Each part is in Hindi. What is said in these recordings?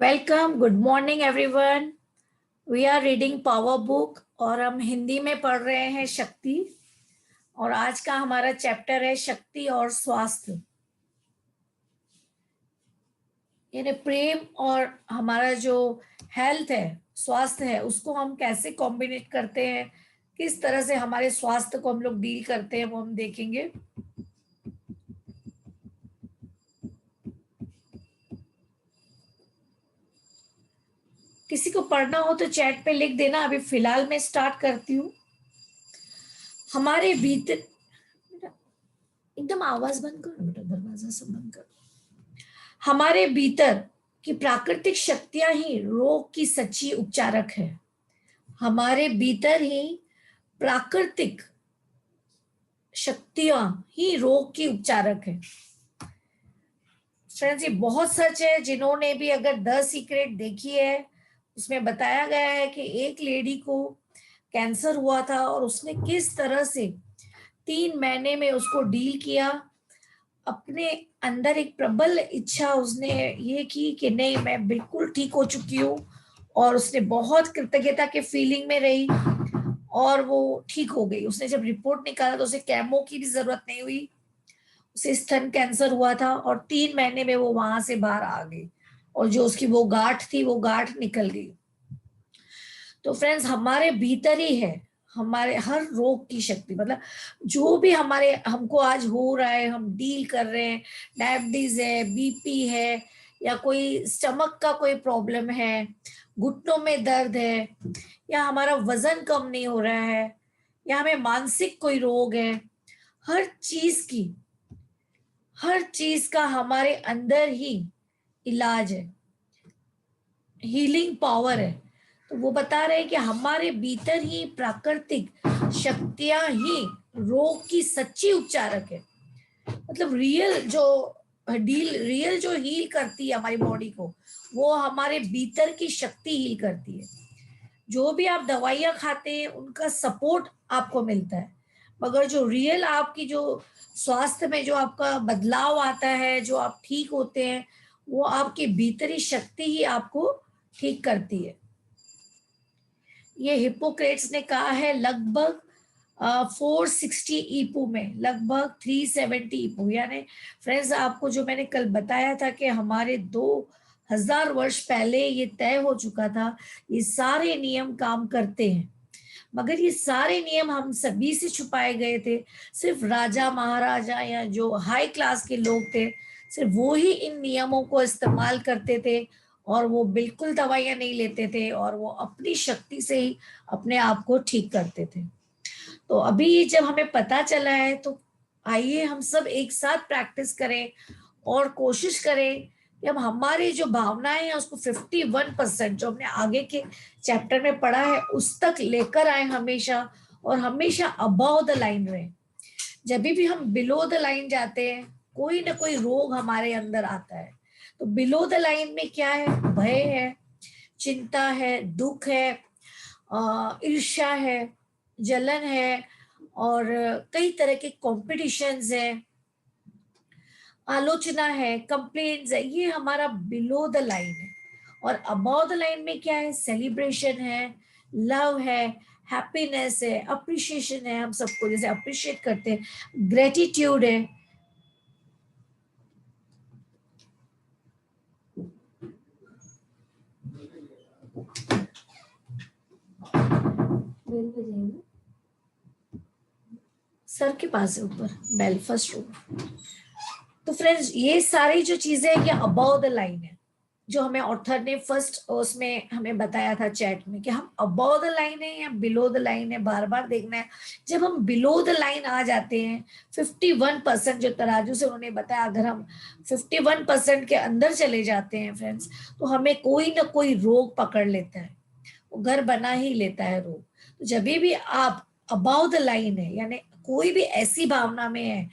Welcome, good morning everyone. We are reading power book और हम हिंदी में पढ़ रहे हैं शक्ति। और आज का हमारा चैप्टर है शक्ति और स्वास्थ्य, यानी प्रेम और हमारा जो हेल्थ है, स्वास्थ्य है, उसको हम कैसे कॉम्बिनेट करते हैं, किस तरह से हमारे स्वास्थ्य को हम लोग डील करते हैं, वो हम देखेंगे। किसी को पढ़ना हो तो चैट पे लिख देना। अभी फिलहाल मैं स्टार्ट करती हूँ। हमारे भीतर, एकदम आवाज बंद करो बेटा, दरवाजा सब बंद करो। हमारे भीतर की प्राकृतिक शक्तियां ही रोग की सच्ची उपचारक है। हमारे भीतर ही प्राकृतिक शक्तियां ही रोग की उपचारक है। फ्रेंड्स, ये बहुत सच है। जिन्होंने भी अगर द सीक्रेट देखी है, उसमें बताया गया है कि एक लेडी को कैंसर हुआ था और उसने किस तरह से 3 महीने में उसको डील किया। अपने अंदर एक प्रबल इच्छा उसने ये की कि नहीं, मैं बिल्कुल ठीक हो चुकी हूँ, और उसने बहुत कृतज्ञता के फीलिंग में रही और वो ठीक हो गई। उसने जब रिपोर्ट निकाला तो उसे कैमो की भी जरूरत नहीं हुई। उसे स्तन कैंसर हुआ था और 3 महीने में वो वहां से बाहर आ गई, और जो उसकी वो गांठ थी वो गांठ निकल गई। तो फ्रेंड्स, हमारे भीतर ही है हमारे हर रोग की शक्ति। मतलब जो भी हमारे हमको आज हो रहा है, हम डील कर रहे हैं, डायबिटीज है, बीपी है, या कोई स्टमक का कोई प्रॉब्लम है, घुटनों में दर्द है, या हमारा वजन कम नहीं हो रहा है, या हमें मानसिक कोई रोग है, हर चीज का हमारे अंदर ही इलाज है, हीलिंग पावर है। तो वो बता रहे हैं कि हमारे भीतर ही प्राकृतिक शक्तियां ही रोग की सच्ची उपचारक है। मतलब रियल जो हील करती है हमारी बॉडी को, वो हमारे भीतर की शक्ति हील करती है। जो भी आप दवाइयां खाते हैं उनका सपोर्ट आपको मिलता है, मगर जो रियल आपकी जो स्वास्थ्य में जो आपका बदलाव आता है, जो आप ठीक होते हैं, वो आपकी भीतरी शक्ति ही आपको ठीक करती है। ये हिप्पोक्रेट्स ने कहा है लगभग 460 ईपू में, लगभग 370 ईपू। यानी फ्रेंड्स, आपको जो मैंने कल बताया था कि हमारे 2000 वर्ष पहले ये तय हो चुका था, ये सारे नियम काम करते हैं। मगर ये सारे नियम हम सभी से छुपाए गए थे। सिर्फ राजा महाराजा या जो हाई क्लास के लोग थे, सिर्फ वो ही इन नियमों को इस्तेमाल करते थे, और वो बिल्कुल दवाइयां नहीं लेते थे, और वो अपनी शक्ति से ही अपने आप को ठीक करते थे। तो अभी जब हमें पता चला है, तो आइए हम सब एक साथ प्रैक्टिस करें और कोशिश करें कि हम हमारी जो भावनाएं हैं उसको 51% जो हमने आगे के चैप्टर में पढ़ा है उस तक लेकर आए हमेशा, और हमेशा अबव द लाइन रहे। जब भी हम बिलो द लाइन जाते हैं, कोई ना कोई रोग हमारे अंदर आता है। तो बिलो द लाइन में क्या है? भय है, चिंता है, दुख है, ईर्ष्या है, जलन है, और कई तरह के कॉम्पिटिशन्स है, आलोचना है, कंप्लेंट्स है। ये हमारा बिलो द लाइन है। और अबव द लाइन में क्या है? सेलिब्रेशन है, लव है, हैप्पीनेस है, अप्रिशिएशन है, हम सबको जैसे अप्रिशिएट करते हैं, ग्रेटिट्यूड है। सर के पास है ऊपर बेल, फर्स्ट रूम। तो फ्रेंड्स, ये सारी जो चीजें हैं, ये अबव द लाइन है, जो हमें ऑथर ने फर्स्ट उसमें हमें बताया था चैट में कि हम अबव द लाइन है या बिलो द लाइन है, बार बार देखना है। जब हम बिलो द लाइन आ जाते हैं, 51% जो तराजू से उन्होंने बताया, अगर हम 51% के अंदर चले जाते हैं फ्रेंड्स, तो हमें कोई ना कोई रोग पकड़ लेता है, वो घर बना ही लेता है रोग। तो जब भी आप अबाउ द लाइन है, यानी कोई भी ऐसी भावना में है,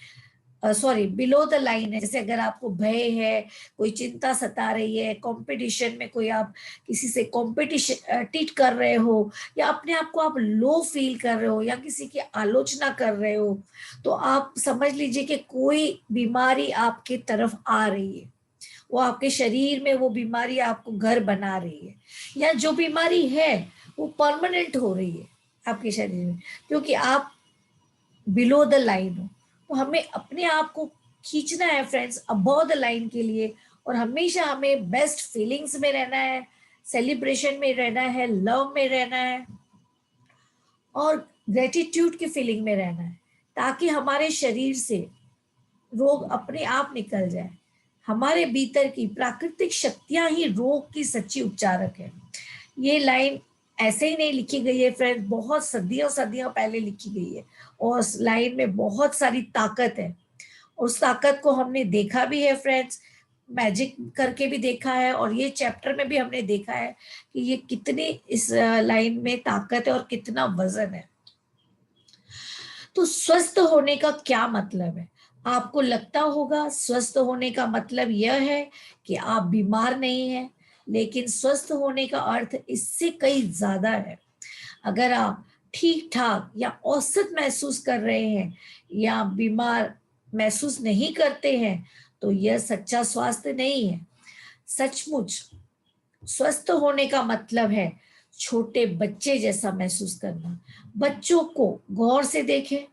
सॉरी बिलो द लाइन है, जैसे अगर आपको भय है, कोई चिंता सता रही है, कंपटीशन में कोई आप किसी से कंपटीशन टीट कर रहे हो, या अपने आप को आप लो फील कर रहे हो, या किसी की आलोचना कर रहे हो, तो आप समझ लीजिए कि कोई बीमारी आपके तरफ आ रही है। वो आपके शरीर में वो बीमारी आपको घर बना रही है, या जो बीमारी है वो परमानेंट हो रही है आपके शरीर में, क्योंकि आप बिलो द लाइन हो। तो हमें अपने आप को खींचना है फ्रेंड्स अबव द लाइन के लिए, और हमेशा हमें बेस्ट फीलिंग्स में रहना है, सेलिब्रेशन में रहना है, लव में रहना है, और ग्रेटिट्यूड की फीलिंग में रहना है, ताकि हमारे शरीर से रोग अपने आप निकल जाए। हमारे भीतर की प्राकृतिक शक्तियां ही रोग की सच्ची उपचारक है। ये लाइन ऐसे ही नहीं लिखी गई है फ्रेंड्स, बहुत सदियों सदियों पहले लिखी गई है, और उस लाइन में बहुत सारी ताकत है। उस ताकत को हमने देखा भी है फ्रेंड्स, मैजिक करके भी देखा है, और ये चैप्टर में भी हमने देखा है कि ये कितनी इस लाइन में ताकत है और कितना वजन है। तो स्वस्थ होने का क्या मतलब है? आपको लगता होगा स्वस्थ होने का मतलब यह है कि आप बीमार नहीं हैं, लेकिन स्वस्थ होने का अर्थ इससे कई ज्यादा है। अगर आप ठीक ठाक या औसत महसूस कर रहे हैं, या बीमार महसूस नहीं करते हैं, तो यह सच्चा स्वास्थ्य नहीं है। सचमुच स्वस्थ होने का मतलब है छोटे बच्चे जैसा महसूस करना। बच्चों को गौर से देखें,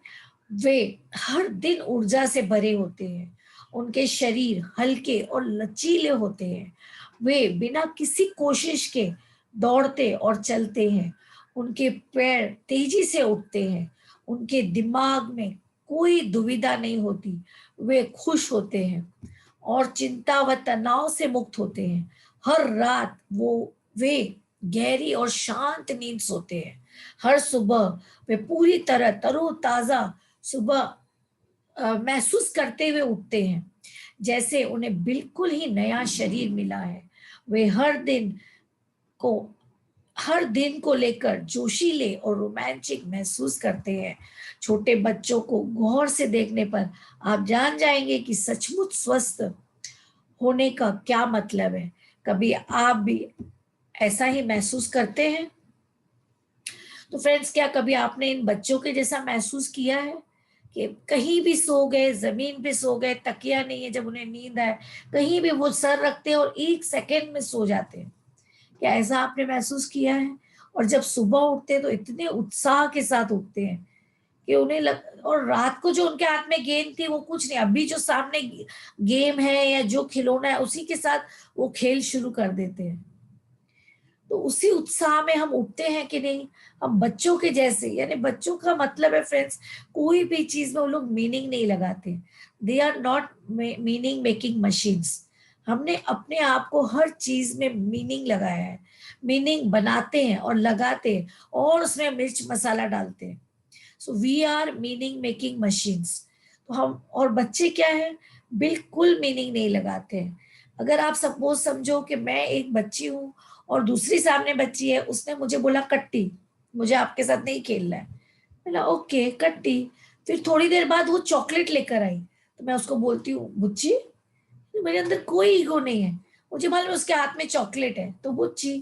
वे हर दिन ऊर्जा से भरे होते हैं, उनके शरीर हल्के और लचीले होते हैं, वे बिना किसी कोशिश के दौड़ते और चलते हैं, उनके पैर तेजी से उठते हैं, उनके दिमाग में कोई दुविधा नहीं होती, वे खुश होते हैं और चिंता व तनाव से मुक्त होते हैं। हर रात वे गहरी और शांत नींद सोते हैं। हर सुबह वे पूरी तरह तरोताजा सुबह महसूस करते हुए उठते हैं, जैसे उन्हें बिल्कुल ही नया शरीर मिला है। वे को हर दिन को लेकर जोशीले और रोमांचिक महसूस करते हैं। छोटे बच्चों को गौर से देखने पर आप जान जाएंगे कि सचमुच स्वस्थ होने का क्या मतलब है। कभी आप भी ऐसा ही महसूस करते हैं? तो फ्रेंड्स, क्या कभी आपने इन बच्चों के जैसा महसूस किया है कि कहीं भी सो गए, जमीन पे सो गए, तकिया नहीं है जब उन्हें नींद आए, कहीं भी वो सर रखते हैं और 1 सेकेंड में सो जाते हैं? क्या ऐसा आपने महसूस किया है? और जब सुबह उठते हैं तो इतने उत्साह के साथ उठते हैं कि और रात को जो उनके हाथ में गेंद थी वो कुछ नहीं, अभी जो सामने गेम है या जो खिलौना है उसी के साथ वो खेल शुरू कर देते हैं। तो उसी उत्साह में हम उठते हैं कि नहीं? हम बच्चों के जैसे, यानी बच्चों का मतलब है फ्रेंड्स, कोई भी चीज में वो लोग मीनिंग नहीं लगाते। They are not meaning making machines. हमने अपने आप को हर चीज में मीनिंग लगाया है, मीनिंग बनाते हैं और लगाते हैं और उसमें मिर्च मसाला डालते हैं। So we are meaning making machines. तो हम और बच्चे क्या है, बिल्कुल मीनिंग नहीं लगाते हैं। अगर आप सपोज समझो कि मैं एक बच्ची हूँ और दूसरी सामने बच्ची है, उसने मुझे बोला कट्टी, मुझे आपके साथ नहीं खेलना है। बोला ओके कट्टी। फिर थोड़ी देर बाद वो चॉकलेट लेकर आई, तो मैं उसको बोलती हूँ बुच्ची, मेरे अंदर कोई ईगो नहीं है, मुझे मालूम है उसके हाथ में चॉकलेट है तो बुच्ची।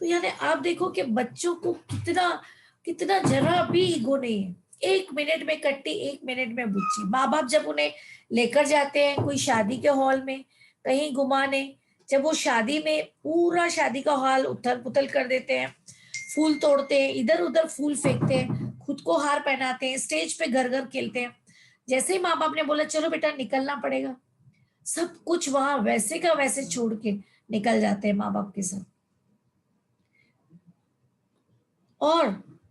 तो यानी आप देखो कि बच्चों को कितना कितना जरा भी ईगो नहीं है। 1 मिनट में कट्टी, 1 मिनट में बुच्ची। माँ बाप जब उन्हें लेकर जाते हैं कोई शादी के हॉल में कहीं घुमाने, जब वो शादी में पूरा शादी का हॉल उथल पुथल कर देते हैं, फूल तोड़ते हैं, इधर उधर फूल फेंकते हैं, खुद को हार पहनाते हैं, स्टेज पे घर घर खेलते हैं, जैसे ही माँ बाप ने बोला चलो बेटा निकलना पड़ेगा, सब कुछ वहां वैसे का वैसे छोड़ के निकल जाते हैं माँ बाप के साथ, और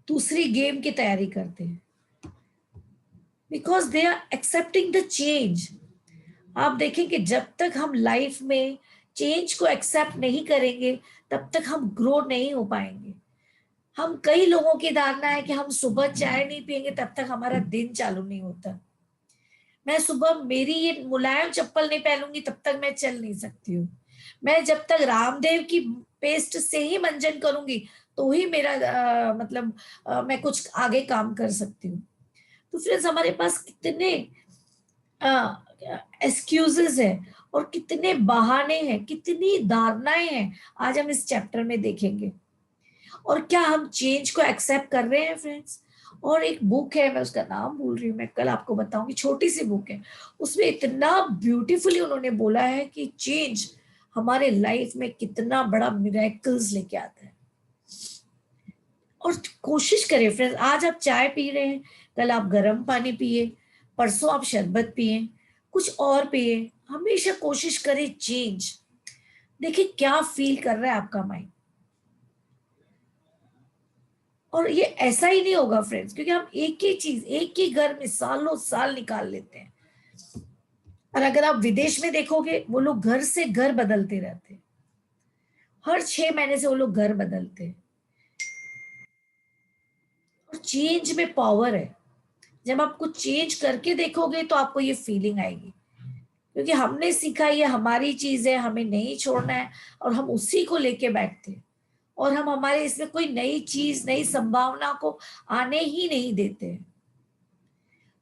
दूसरी गेम की तैयारी करते हैं, because they are accepting the change. आप देखें कि जब तक हम लाइफ में चेंज को एक्सेप्ट नहीं करेंगे तब तक हम ग्रो नहीं हो पाएंगे। हम कई लोगों की धारणा है कि हम सुबह चाय नहीं पियेंगे तब तक हमारा दिन चालू नहीं होता। मैं सुबह मेरी ये मुलायम चप्पल नहीं पहनूंगी तब तक मैं चल नहीं सकती हूँ। मैं जब तक रामदेव की पेस्ट से ही मंजन करूंगी तो ही मेरा मैं कुछ आगे काम कर सकती हूँ। तो फ्रेंड्स, हमारे पास कितने एक्सक्यूजेस है और कितने बहाने हैं, कितनी धारणाएं हैं, आज हम इस चैप्टर में देखेंगे। और क्या हम चेंज को एक्सेप्ट कर रहे हैं फ्रेंड्स? और एक बुक है, मैं उसका नाम भूल रही हूँ, मैं कल आपको बताऊंगी, छोटी सी बुक है, उसमें इतना ब्यूटीफुली उन्होंने बोला है कि चेंज हमारे लाइफ में कितना बड़ा मिरेकल्स लेके आता है। और कोशिश करें फ्रेंड्स, आज आप चाय पी रहे हैं, कल आप गर्म पानी पिए, परसों आप शरबत पिए, कुछ और पिए, हमेशा कोशिश करें चेंज। देखिए क्या फील कर रहा है आपका माइंड। और ये ऐसा ही नहीं होगा फ्रेंड्स, क्योंकि हम एक ही चीज एक ही घर में सालों साल निकाल लेते हैं। और अगर आप विदेश में देखोगे, वो लोग घर से घर बदलते रहते हैं, हर 6 महीने से वो लोग घर बदलते हैं। और चेंज में पावर है। जब आप कुछ चेंज करके देखोगे तो आपको ये फीलिंग आएगी, क्योंकि हमने सीखा ये हमारी चीज है, हमें नहीं छोड़ना है, और हम उसी को लेके बैठते हैं, और हम हमारे इसमें कोई नई चीज, नई संभावना को आने ही नहीं देते हैं।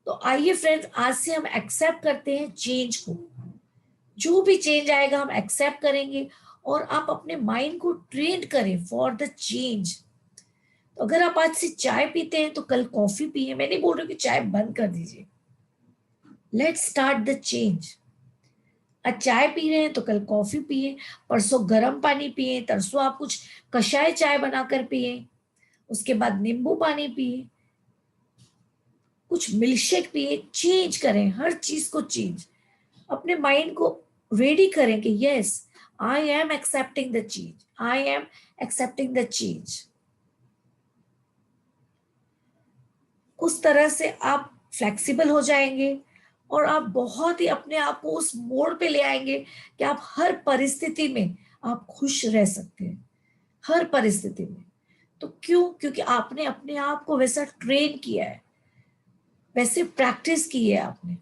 तो आइए फ्रेंड्स, आज से हम एक्सेप्ट करते हैं चेंज को। जो भी चेंज आएगा हम एक्सेप्ट करेंगे, और आप अपने माइंड को ट्रेन करें फॉर द चेंज। तो अगर आप आज से चाय पीते हैं तो कल कॉफी पिए। मैं नहीं बोल रही कि चाय बंद कर दीजिए। Let's start the change. आज चाय पी रहे हैं तो कल कॉफी पिए, परसों गर्म पानी पिए, तरसों आप कुछ कषाय चाय बनाकर पिए, उसके बाद नींबू पानी पिए, कुछ मिल्कशेक पिए। चेंज करें, हर चीज को चेंज। अपने माइंड को रेडी करें कि yes, I am accepting the change, I am accepting the change. उस तरह से आप फ्लेक्सिबल हो जाएंगे, और आप बहुत ही अपने आप को उस मोड़ पे ले आएंगे कि आप हर परिस्थिति में आप खुश रह सकते हैं, हर परिस्थिति में। तो क्यों? क्योंकि आपने अपने आप को वैसा ट्रेन किया है, वैसे प्रैक्टिस की है आपने।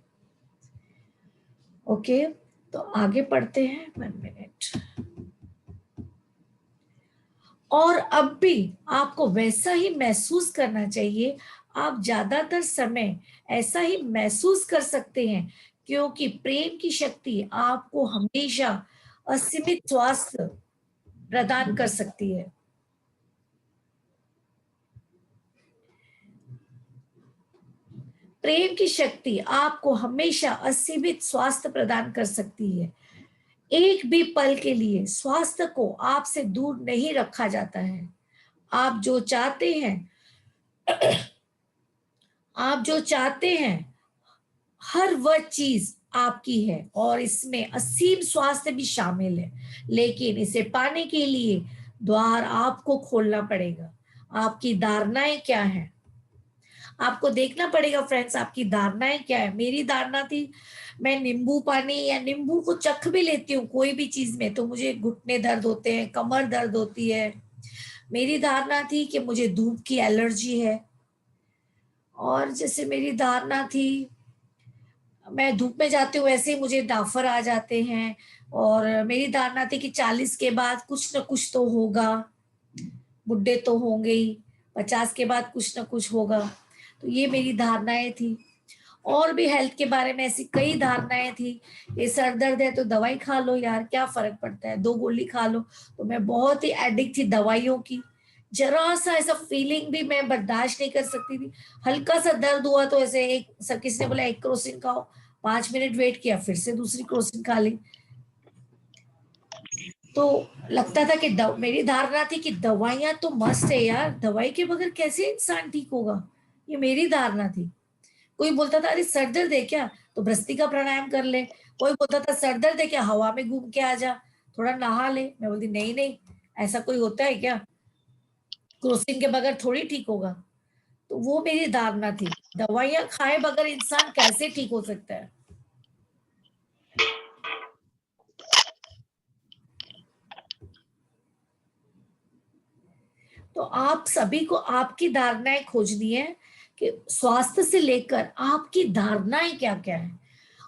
ओके, तो आगे पढ़ते हैं। 1 मिनट। और अब भी आपको वैसा ही महसूस करना चाहिए। आप ज्यादातर समय ऐसा ही महसूस कर सकते हैं, क्योंकि प्रेम की शक्ति आपको हमेशा असीमित स्वास्थ्य प्रदान कर सकती है। प्रेम की शक्ति आपको हमेशा असीमित स्वास्थ्य प्रदान कर सकती है। एक भी पल के लिए स्वास्थ्य को आपसे दूर नहीं रखा जाता है। आप जो चाहते हैं, आप जो चाहते हैं, हर वह चीज आपकी है, और इसमें असीम स्वास्थ्य भी शामिल है। लेकिन इसे पाने के लिए द्वार आपको खोलना पड़ेगा। आपकी धारणाएं क्या है? आपको देखना पड़ेगा फ्रेंड्स, आपकी धारणाएं क्या है। मेरी धारणा थी, मैं नींबू पानी या नींबू को चख भी लेती हूँ कोई भी चीज में तो मुझे घुटने दर्द होते हैं, कमर दर्द होती है। मेरी धारणा थी कि मुझे धूप की एलर्जी है। और जैसे मेरी धारणा थी, मैं धूप में जाती हूँ वैसे ही मुझे डाफर आ जाते हैं। और मेरी धारणा थी कि 40 के बाद कुछ न कुछ तो होगा, बुढ़े तो होंगे ही, 50 के बाद कुछ न कुछ होगा। तो ये मेरी धारणाएं थी। और भी हेल्थ के बारे में ऐसी कई धारणाएं थी। ये सर दर्द है तो दवाई खा लो यार, क्या फर्क पड़ता है, 2 गोली खा लो। तो मैं बहुत ही एडिक्ट थी दवाइयों की। जरा सा ऐसा फीलिंग भी मैं बर्दाश्त नहीं कर सकती थी। हल्का सा दर्द हुआ तो ऐसे एक सब किसी ने बोला एक क्रोसिन खाओ, 5 मिनट वेट किया, फिर से दूसरी क्रोसिन खा ली। तो लगता था कि मेरी धारणा थी कि दवाइयां तो मस्त है यार, दवाई के बगैर कैसे इंसान ठीक होगा। ये मेरी धारणा थी। कोई बोलता था अरे सर दर्द है क्या, तो भ्रष्टिका प्राणायाम कर ले। कोई बोलता था सर दर्द है क्या, हवा में घूम के आ जा, थोड़ा नहा ले। मैं बोलती नहीं नहीं, ऐसा कोई होता है क्या, क्रोसिन के बगैर थोड़ी ठीक होगा। तो वो मेरी धारणा थी, दवाइयां खाए बगैर इंसान कैसे ठीक हो सकता है। तो आप सभी को आपकी धारणाएं खोजनी है कि स्वास्थ्य से लेकर आपकी धारणाएं क्या क्या है।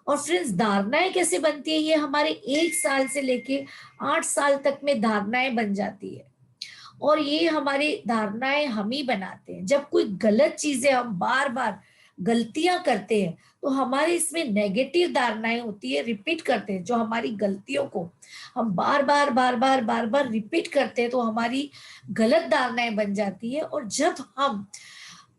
और फ्रेंड्स, धारणाएं कैसे बनती है, ये हमारे 1 साल से लेके 8 साल तक में धारणाएं बन जाती है। और ये हमारी धारणाएं हम ही बनाते हैं। जब कोई गलत चीजें हम बार बार गलतियां करते हैं तो हमारे इसमें नेगेटिव धारणाएं होती है, रिपीट करते हैं। जो हमारी गलतियों को हम बार बार रिपीट करते हैं तो हमारी गलत धारणाएं बन जाती है। और जब हम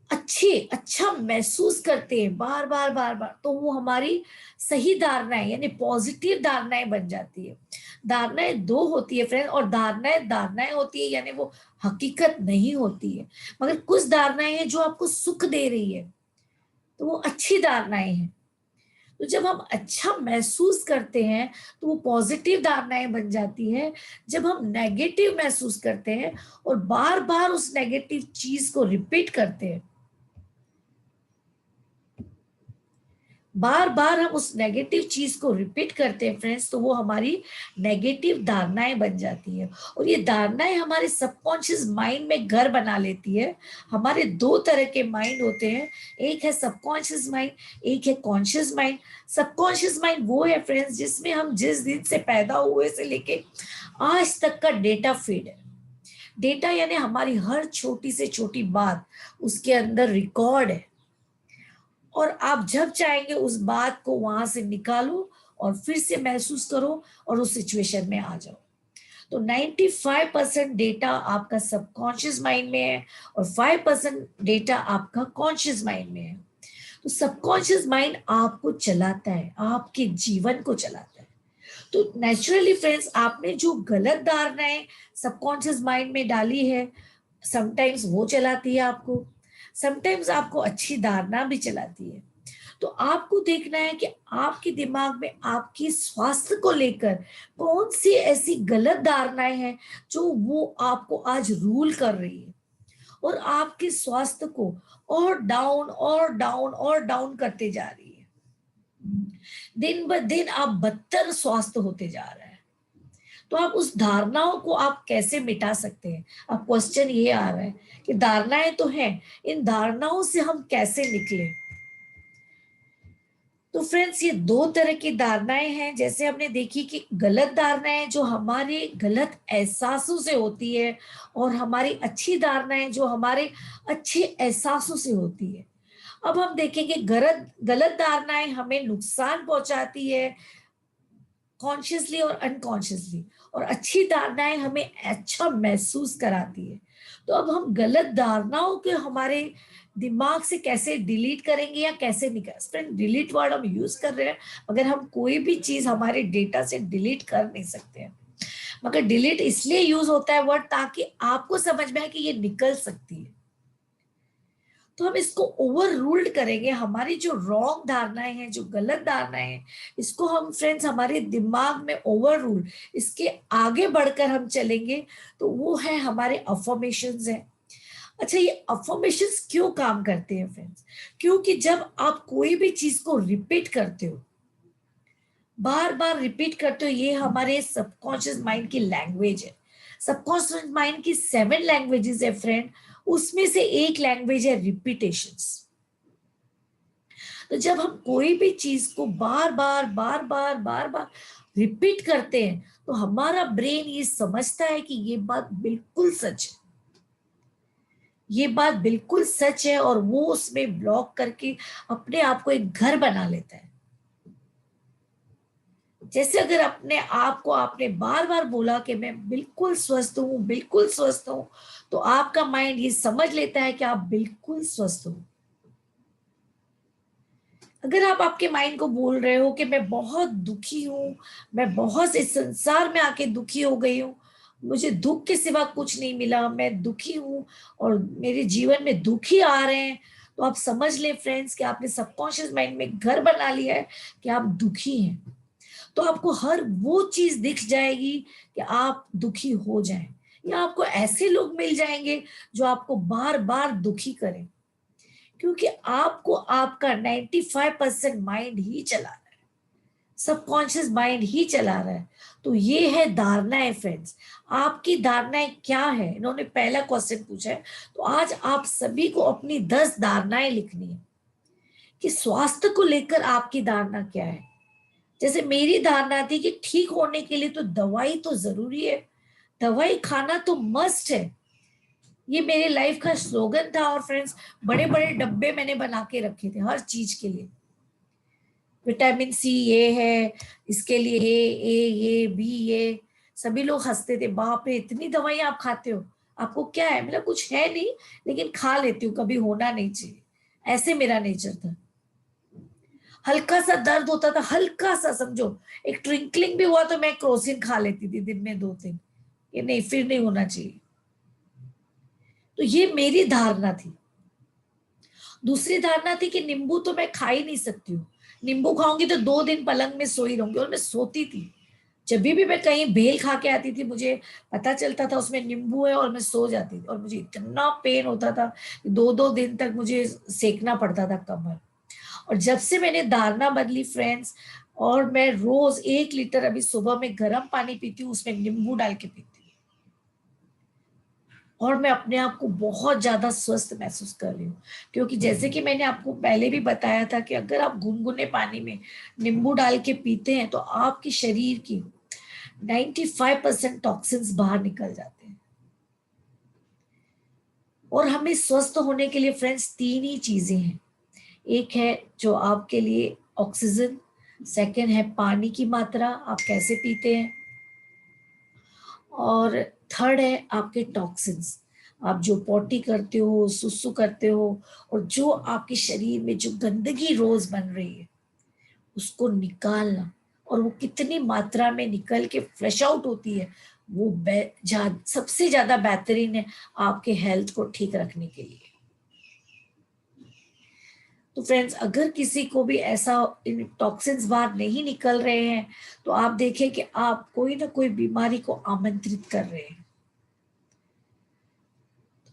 अच्छा महसूस करते हैं बार बार बार बार, तो वो हमारी सही धारणाएं यानी पॉजिटिव धारणाएं बन जाती है। धारणाएं दो होती है फ्रेंड, और धारणाएं धारणाएं होती है यानी वो हकीकत नहीं होती है। मगर कुछ धारणाएं हैं जो आपको सुख दे रही है, तो वो अच्छी धारणाएं हैं। तो जब हम अच्छा महसूस करते हैं तो वो पॉजिटिव धारणाएं बन जाती है। जब हम नेगेटिव महसूस करते हैं और बार बार उस नेगेटिव चीज को रिपीट करते हैं, बार बार हम उस नेगेटिव चीज को रिपीट करते हैं फ्रेंड्स, तो वो हमारी नेगेटिव धारणाएं बन जाती है। और ये धारणाएं हमारे सबकॉन्शियस माइंड में घर बना लेती है। हमारे दो तरह के माइंड होते हैं, एक है सबकॉन्शियस माइंड, एक है कॉन्शियस माइंड। सबकॉन्शियस माइंड वो है फ्रेंड्स जिसमें हम जिस दिन से पैदा हुए से लेके आज तक का डेटा फीड है। डेटा यानी हमारी हर छोटी से छोटी बात उसके अंदर रिकॉर्ड है, और आप जब चाहेंगे उस बात को वहां से निकालो और फिर से महसूस करो और उस सिचुएशन में आ जाओ। तो 95% डेटा आपका सबकॉन्शियस माइंड में है और 5% डेटा आपका कॉन्शियस माइंड में है। तो सबकॉन्शियस माइंड आपको चलाता है, आपके जीवन को चलाता है। तो नेचुरली फ्रेंड्स, आपने जो गलत धारणाएं सबकॉन्शियस माइंड में डाली है, समटाइम्स वो चलाती है आपको, समटाइम्स आपको अच्छी धारणा भी चलाती है। तो आपको देखना है कि आपके दिमाग में आपकी स्वास्थ्य को लेकर कौन सी ऐसी गलत धारणाएं हैं जो वो आपको आज रूल कर रही है और आपके स्वास्थ्य को और डाउन और डाउन और डाउन करते जा रही है। दिन ब दिन आप बदतर स्वास्थ्य होते जा रहे हैं। तो आप उस धारणाओं को आप कैसे मिटा सकते हैं? अब क्वेश्चन ये आ रहा है कि धारणाएं तो हैं, इन धारणाओं से हम कैसे निकले? तो फ्रेंड्स, ये दो तरह की धारणाएं हैं। जैसे हमने देखी कि गलत धारणाएं जो हमारे गलत एहसासों से होती है, और हमारी अच्छी धारणाएं जो हमारे अच्छे एहसासों से होती है। अब हम देखेंगे गलत गलत धारणाएं हमें नुकसान पहुंचाती है कॉन्शियसली और अनकॉन्शियसली, और अच्छी धारणाएं हमें अच्छा महसूस कराती है। तो अब हम गलत धारणाओं के हमारे दिमाग से कैसे डिलीट करेंगे या कैसे निकाल, फ्रेंड डिलीट वर्ड हम यूज कर रहे हैं, मगर हम कोई भी चीज हमारे डेटा से डिलीट कर नहीं सकते हैं। मगर डिलीट इसलिए यूज होता है वर्ड ताकि आपको समझ में आए कि ये निकल सकती है। तो हम इसको ओवर रूल्ड करेंगे। हमारी जो रॉन्ग धारणाएं हैं, जो गलत धारणाएं हैं, इसको हम फ्रेंड्स हमारे दिमाग में ओवर रूल, इसके आगे बढ़कर हम चलेंगे तो वो है हमारे अफर्मेशंस है। अच्छा, ये अफर्मेशंस क्यों काम करते हैं फ्रेंड्स? क्योंकि जब आप कोई भी चीज को रिपीट करते हो, बार बार रिपीट करते हो, ये हमारे सबकॉन्शियस माइंड की लैंग्वेज है। सबकॉन्शियस माइंड की 7 लैंग्वेजेस है फ्रेंड, उसमें से एक लैंग्वेज है रिपीटेशंस। तो जब हम कोई भी चीज को बार बार बार बार बार बार रिपीट करते हैं, तो हमारा ब्रेन ये समझता है कि ये बात बिल्कुल सच है, ये बात बिल्कुल सच है, और वो उसमें ब्लॉक करके अपने आप को एक घर बना लेता है। जैसे अगर अपने आप को आपने बार बार बोला कि मैं बिल्कुल स्वस्थ हूं, बिल्कुल स्वस्थ हूं, तो आपका माइंड ये समझ लेता है कि आप बिल्कुल स्वस्थ हो। अगर आप आपके माइंड को बोल रहे हो कि मैं बहुत दुखी हूं, मैं बहुत इस संसार में आके दुखी हो गई हूं, मुझे दुख के सिवा कुछ नहीं मिला, मैं दुखी हूं और मेरे जीवन में दुख ही आ रहे हैं, तो आप समझ लें फ्रेंड्स कि आपने सबकॉन्शियस माइंड में घर बना लिया है कि आप दुखी हैं। तो आपको हर वो चीज दिख जाएगी कि आप दुखी हो जाएं, या आपको ऐसे लोग मिल जाएंगे जो आपको बार बार दुखी करें, क्योंकि आपको आपका 95% माइंड ही चला रहा है, सबकॉन्शियस माइंड ही चला रहा है। तो ये है धारणाएं फ्रेंड्स। आपकी धारणाएं क्या है? इन्होंने पहला क्वेश्चन पूछा है, तो आज आप सभी को अपनी 10 धारणाएं लिखनी है कि स्वास्थ्य को लेकर आपकी धारणा क्या है। जैसे मेरी धारणा थी कि ठीक होने के लिए तो दवाई तो जरूरी है, दवाई खाना तो मस्ट है। ये मेरे लाइफ का स्लोगन था, और फ्रेंड्स बड़े बड़े डब्बे मैंने बना के रखे थे हर चीज के लिए। विटामिन सी ये है, इसके लिए ए, ये बी, ये। सभी लोग हंसते थे, बाप रे इतनी दवाई आप खाते हो। आपको क्या है, मतलब कुछ है नहीं लेकिन खा लेती हूँ, कभी होना नहीं चाहिए, ऐसे मेरा नेचर था। हल्का सा दर्द होता था, हल्का सा समझो, एक ट्रिंकलिंग भी हुआ तो मैं क्रोसिन खा लेती थी दिन में 2-3, ये नहीं, फिर नहीं होना चाहिए। तो ये मेरी धारणा थी। दूसरी धारणा थी कि नींबू तो मैं खा ही नहीं सकती हूँ, नींबू खाऊंगी तो 2 दिन पलंग में सोई रहूंगी, और मैं सोती थी। जब भी मैं कहीं भेल खा के आती थी, मुझे पता चलता था उसमें नींबू है, और मैं सो जाती थी, और मुझे इतना पेन होता था, 2-2 दिन तक मुझे सेकना पड़ता था कमर। और जब से मैंने धारणा बदली फ्रेंड्स, और मैं रोज 1 लीटर अभी सुबह में गर्म पानी पीती हूँ, उसमें नींबू डाल के पीती हूँ, और मैं अपने आप को बहुत ज्यादा स्वस्थ महसूस कर रही हूँ। क्योंकि जैसे कि मैंने आपको पहले भी बताया था कि अगर आप गुनगुने पानी में नींबू डाल के पीते हैं तो आपके शरीर की 95% टॉक्सिन्स बाहर निकल जाते हैं। और हमें स्वस्थ होने के लिए फ्रेंड्स 3 ही चीजें हैं। एक है जो आपके लिए ऑक्सीजन, सेकंड है पानी की मात्रा, आप कैसे पीते हैं, और थर्ड है आपके टॉक्सिन्स, आप जो पॉटी करते हो, सुसु करते हो, और जो आपके शरीर में जो गंदगी रोज बन रही है उसको निकालना, और वो कितनी मात्रा में निकल के फ्लश आउट होती है, वो सबसे ज्यादा बेहतरीन है आपके हेल्थ को ठीक रखने के लिए। तो फ्रेंड्स, अगर किसी को भी ऐसा टॉक्सिन्स बाहर नहीं निकल रहे हैं तो आप देखें कि आप कोई ना कोई बीमारी को आमंत्रित कर रहे हैं।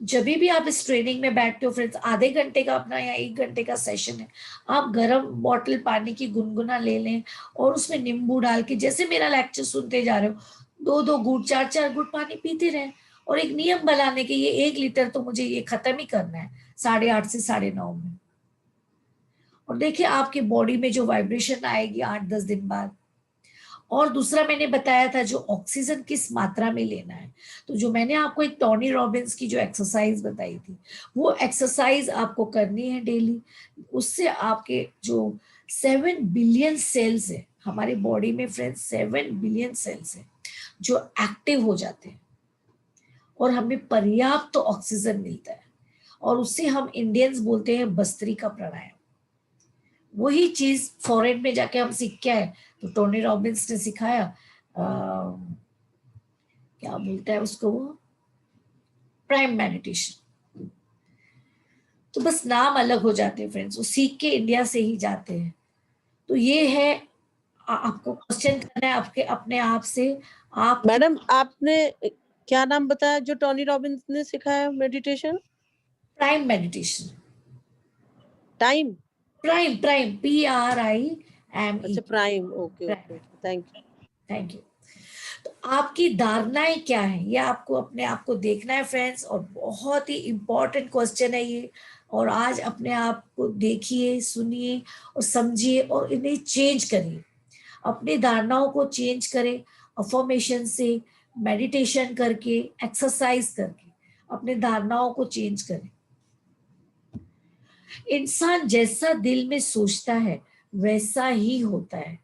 जब भी आप इस ट्रेनिंग में बैठते हो फ्रेंड्स, आधे घंटे का अपना या 1 घंटे का सेशन है, आप गर्म बॉटल पानी की गुनगुना ले लें, और उसमें नींबू डाल के, जैसे मेरा लेक्चर सुनते जा रहे हो, 2-2 घूंट, 4-4 घूंट पानी पीते रहे, और एक नियम बनाने के, ये 1 लीटर तो मुझे ये खत्म ही करना है 8:30 से 9:30 में। और देखिए आपकी बॉडी में जो वाइब्रेशन आएगी 8-10 दिन बाद। और दूसरा मैंने बताया था जो ऑक्सीजन किस मात्रा में लेना है, तो जो मैंने आपको एक टोनी रॉबिन्स की जो एक्सरसाइज बताई थी, वो एक्सरसाइज आपको करनी है डेली। उससे आपके जो 7 बिलियन सेल्स है हमारी बॉडी में फ्रेंड्स, 7 बिलियन सेल्स है जो एक्टिव हो जाते हैं, और हमें पर्याप्त तो ऑक्सीजन मिलता है, और उससे हम इंडियंस बोलते हैं बस्त्री का प्राणायाम। वही चीज फॉरेन में जाके हम सीख के आए, तो टोनी रॉबिन्स ने सिखाया, क्या बोलता है उसको वो, प्राइम मेडिटेशन। तो बस नाम अलग हो जाते हैं फ्रेंड्स, वो सीख के इंडिया से ही जाते हैं। तो ये है, आपको क्वेश्चन करना है आपके अपने आप से, आप मैडम आपने क्या नाम बताया जो टोनी रॉबिन्स ने सिखाया meditation? Prime meditation. Time, prime, prime, PRIME। अच्छा prime, okay okay, thank you. Thank you. तो आपकी धारणाएं क्या है, ये आपको अपने आप को देखना है फ्रेंड्स, और बहुत ही इंपॉर्टेंट क्वेश्चन है ये। और आज अपने आप को देखिए, सुनिए और समझिए, और इन्हें चेंज करिए, अपनी धारणाओं को चेंज करें, अफर्मेशन से, मेडिटेशन करके, एक्सरसाइज करके अपने धारणाओं को चेंज करें। इंसान जैसा दिल में सोचता है वैसा ही होता है।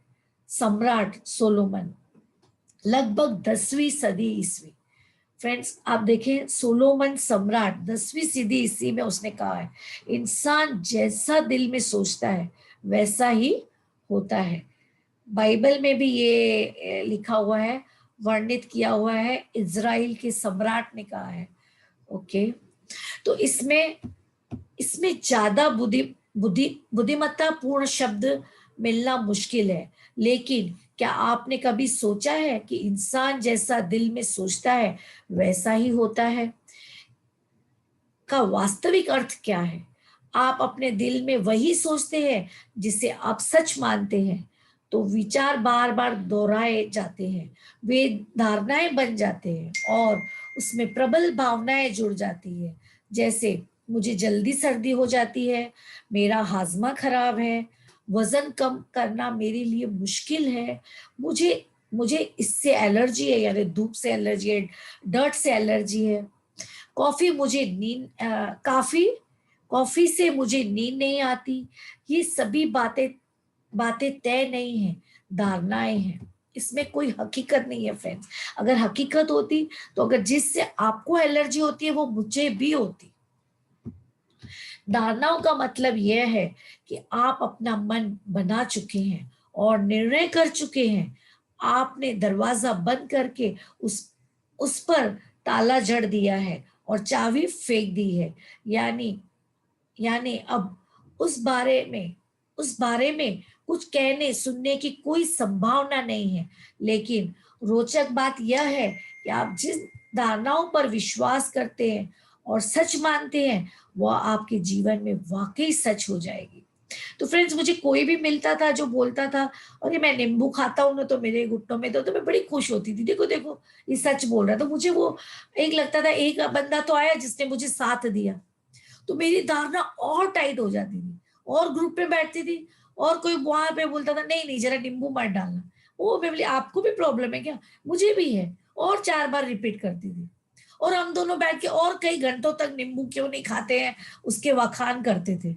सम्राट सोलोमन, लगभग 10वीं सदी ईस्वी। फ्रेंड्स आप देखें, सोलोमन सम्राट 10वीं सदी ईस्वी में उसने कहा है, इंसान जैसा दिल में सोचता है वैसा ही होता है। बाइबल में भी ये लिखा हुआ है, वर्णित किया हुआ है, इज़राइल के सम्राट ने कहा है। ओके, तो इसमें इसमें ज्यादा बुद्धिमत्ता पूर्ण शब्द मिलना मुश्किल है, लेकिन क्या आपने कभी सोचा है कि इंसान जैसा दिल में सोचता है वैसा ही होता है का वास्तविक अर्थ क्या है? आप अपने दिल में वही सोचते हैं जिसे आप सच मानते हैं, तो विचार बार बार दोहराए जाते हैं, वे धारणाएं बन जाते हैं, और उसमें प्रबल भावनाएं जुड़ जाती है। जैसे, मुझे जल्दी सर्दी हो जाती है, मेरा हाजमा खराब है, वजन कम करना मेरे लिए मुश्किल है, मुझे मुझे इससे एलर्जी है, यानी धूप से एलर्जी है, डर्ट से एलर्जी है, कॉफी मुझे नींद काफी कॉफी से मुझे नींद नहीं आती। ये सभी बातें बातें तय नहीं है, धारणाएं हैं। इसमें कोई हकीकत नहीं है फ्रेंड्स। अगर हकीकत होती तो अगर जिससे आपको एलर्जी होती है वो मुझे भी होती। धारणाओं का मतलब यह है कि आप अपना मन बना चुके हैं और निर्णय कर चुके हैं। आपने दरवाजा बंद करके उस पर ताला जड़ दिया है और चाबी फेंक दी है। यानी यानी अब उस बारे में कुछ कहने सुनने की कोई संभावना नहीं है। लेकिन रोचक बात यह है कि आप जिस धारणाओं पर विश्वास करते हैं और सच मानते हैं वह आपके जीवन में वाकई सच हो जाएगी। तो फ्रेंड्स, मुझे कोई भी मिलता था जो बोलता था अरे मैं नींबू खाता हूँ ना तो मेरे घुटनों में तो मैं बड़ी खुश होती थी। देखो देखो, ये सच बोल रहा है। तो मुझे वो एक लगता था, एक बंदा तो आया जिसने मुझे साथ दिया, तो मेरी धारणा और टाइट हो जाती थी और ग्रुप में बैठती थी और कोई वहां पे बोलता था नहीं नहीं जरा नींबू मत डालना। वो मैं बोली आपको भी प्रॉब्लम है क्या? मुझे भी है। और 4 बार रिपीट करती थी और हम दोनों बैठ के और कई घंटों तक नींबू क्यों नहीं खाते हैं उसके वखान करते थे।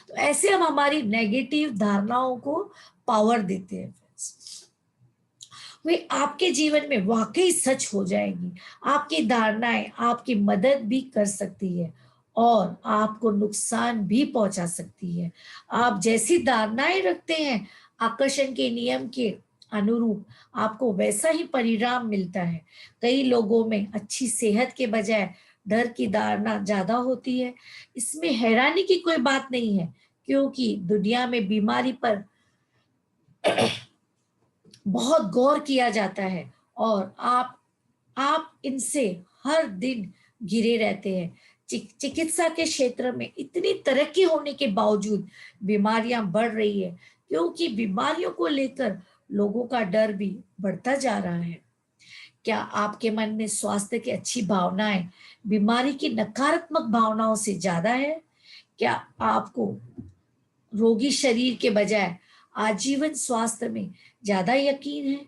तो ऐसे हम हमारी नेगेटिव धारणाओं को पावर देते हैं। वे आपके जीवन में वाकई सच हो जाएगी। आपकी धारणाएं आपकी मदद भी कर सकती है और आपको नुकसान भी पहुंचा सकती है। आप जैसी धारणाएं रखते हैं, आकर्षण के नियम के अनुरूप आपको वैसा ही परिणाम मिलता है। कई लोगों में अच्छी सेहत के बजाय डर की धारणा ज्यादा होती है। इसमें हैरानी की कोई बात नहीं है, क्योंकि दुनिया में बीमारी पर बहुत गौर किया जाता है और आप इनसे हर दिन घिरे रहते हैं। चिकित्सा के क्षेत्र में इतनी तरक्की होने के बावजूद बीमारियां बढ़ रही है, क्योंकि बीमारियों को लेकर लोगों का डर भी बढ़ता जा रहा है। क्या आपके मन में स्वास्थ्य की अच्छी भावनाएं बीमारी की नकारात्मक भावनाओं से ज्यादा है? क्या आपको रोगी शरीर के बजाय आजीवन स्वास्थ्य में ज्यादा यकीन है?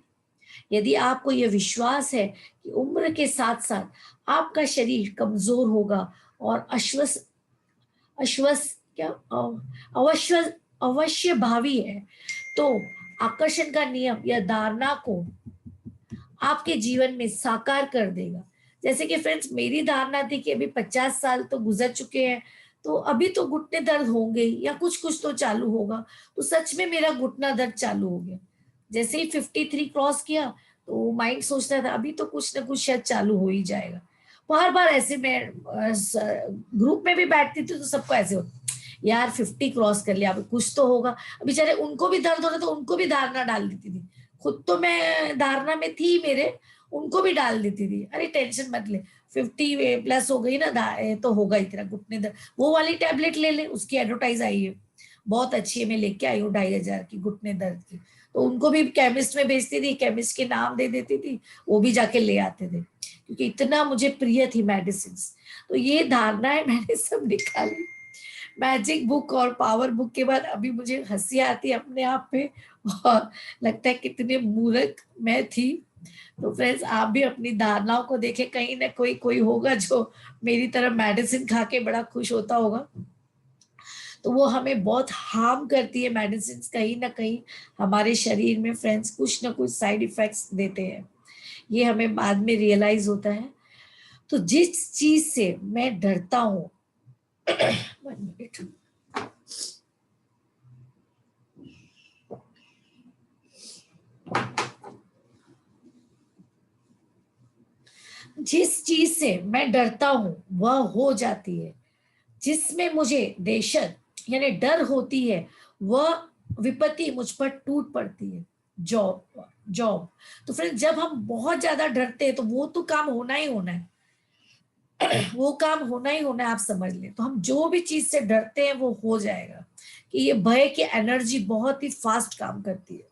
यदि आपको यह विश्वास है कि उम्र के साथ साथ आपका शरीर कमजोर होगा और अश्वस क्या अवश्य अवश्य भावी है, तो आकर्षण का नियम या धारणा को आपके जीवन में साकार कर देगा। जैसे कि फ्रेंड्स, मेरी धारणा थी कि अभी 50 साल तो गुजर चुके हैं, तो अभी तो घुटने दर्द होंगे या कुछ कुछ तो चालू होगा। तो सच में मेरा घुटना दर्द चालू हो गया। जैसे ही 53 क्रॉस किया तो माइंड सोचता था अभी तो कुछ ना कुछ शायद चालू हो ही जाएगा। बार बार ऐसे मैं ग्रुप में भी बैठती थी तो सबको ऐसे होता, यार 50 क्रॉस कर लिया अभी कुछ तो होगा। बेचारे उनको भी दर्द हो रहा तो उनको भी धारणा डाल देती थी। खुद तो मैं धारणा में थी मेरे, उनको भी डाल देती थी अरे टेंशन मत ले, 50 प्लस हो गई ना तो होगा ही तेरा घुटने दर्द, वो वाली टैबलेट ले ले। उसकी एडवर्टाइज आई है, बहुत अच्छी है, मैं लेके आई हूँ 2500 की घुटने दर्द की। तो उनको भी केमिस्ट में भेजती थी, केमिस्ट के नाम दे देती थी, वो भी जाके ले आते थे, क्योंकि इतना मुझे प्रिय थी मेडिसिन। तो ये धारणाएं मैंने सब निकाली मैजिक बुक और पावर बुक के बाद। अभी मुझे हंसी आती है अपने आप पे और लगता है कितने मूर्ख मैं थी। तो फ्रेंड्स, आप भी अपनी धारणाओं को देखें, कहीं ना कोई कोई होगा जो मेरी तरह मेडिसिन खा के बड़ा खुश होता होगा। तो वो हमें बहुत हार्म करती है मेडिसिन, कहीं ना कहीं हमारे शरीर में फ्रेंड्स कुछ ना कुछ साइड इफेक्ट्स देते हैं। ये हमें बाद में रियलाइज होता है। तो जिस चीज से मैं डरता हूँ 1 मिनट, जिस चीज से मैं डरता हूं वह हो जाती है। जिसमें मुझे दहशत यानी डर होती है वह विपत्ति मुझ पर टूट पड़ती है। जॉब जॉब तो फ्रेंड, जब हम बहुत ज्यादा डरते हैं तो वो तो काम होना ही होना है, वो काम होना ही होना है, आप समझ लें। तो हम जो भी चीज से डरते हैं वो हो जाएगा, कि ये भय की एनर्जी बहुत ही फास्ट काम करती है।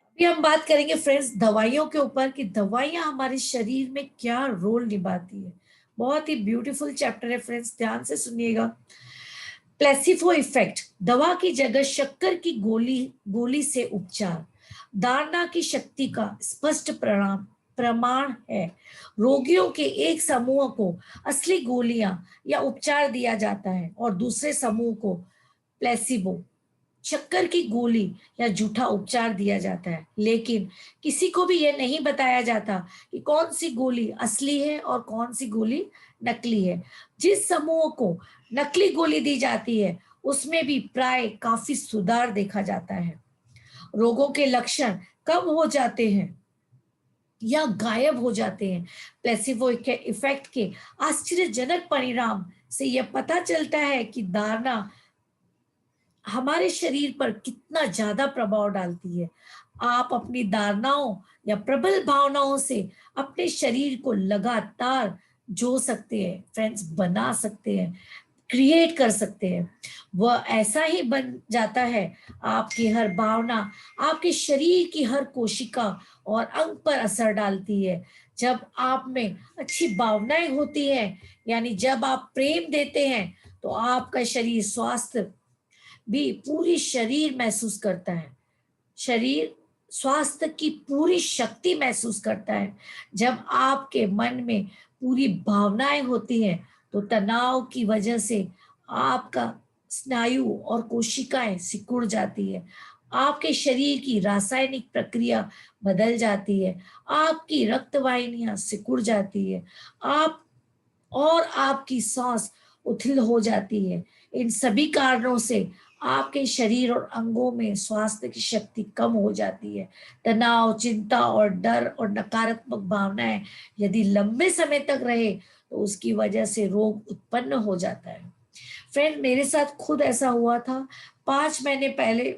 अभी हम बात करेंगे फ्रेंड्स दवाइयों के ऊपर, कि दवाइयां हमारे शरीर में क्या रोल निभाती है। बहुत ही ब्यूटीफुल चैप्टर है फ्रेंड्स, ध्यान से सुनिएगा। प्लेसिबो इफेक्ट, दवा की जगह शक्कर की गोली से उपचार। धारणा की शक्ति का स्पष्ट प्रमाण है। रोगियों के एक समूह को असली गोलियां या उपचार दिया जाता है और दूसरे समूह को प्लेसिबो शक्कर की गोली या झूठा उपचार दिया जाता है, लेकिन किसी को भी यह नहीं बताया जाता कि कौन सी गोली असली है और कौन सी गोली नकली है। जिस समूह को नकली गोली दी जाती है उसमें भी प्राय काफी सुधार देखा जाता है। रोगों के लक्षण कम हो जाते हैं या गायब हो जाते हैं। प्लेसिबो के इफेक्ट के आश्चर्यजनक परिणाम से यह पता चलता है कि धारणा हमारे शरीर पर कितना ज्यादा प्रभाव डालती है। आप अपनी धारणाओं या प्रबल भावनाओं से अपने शरीर को लगातार जो सकते हैं फ्रेंड्स, बना सकते हैं, क्रिएट कर सकते हैं। वह ऐसा ही बन जाता है। आपकी हर भावना आपके शरीर की हर कोशिका और अंग पर असर डालती है। जब आप में अच्छी भावनाएं होती हैं, यानी जब आप प्रेम देते हैं, तो आपका शरीर स्वास्थ्य भी पूरी शरीर महसूस करता है। शरीर स्वास्थ्य की पूरी शक्ति महसूस करता है। जब आपके मन में पूरी भावनाएं होती हैं, तो तनाव की वजह से आपका स्नायु और कोशिकाएं सिकुड़ जाती है। आपके शरीर की रासायनिक प्रक्रिया बदल जाती है। आपकी रक्त वाहिनियां सिकुड़ जाती है। आप और आपकी सांस उथल हो जाती है। इन सभी कारणों से आपके शरीर और अंगों में स्वास्थ्य की शक्ति कम हो जाती है। तनाव, चिंता और डर और नकारात्मक भावनाएं यदि लंबे समय तक रहे, तो उसकी वजह से रोग उत्पन्न हो जाता है। फ्रेंड, मेरे साथ खुद ऐसा हुआ था 5 महीने पहले।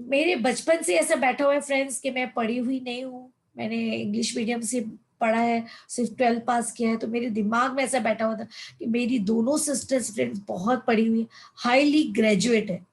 मेरे बचपन से ऐसा बैठा हुआ है फ्रेंड्स कि मैं पढ़ी हुई नहीं हूँ। मैंने इंग्लिश मीडियम से पढ़ा है, सिर्फ 12 पास किया है। तो मेरे दिमाग में ऐसा बैठा हुआ था कि मेरी दोनों सिस्टर्स फ्रेंड्स बहुत पढ़ी हुई है, हाईली ग्रेजुएट है।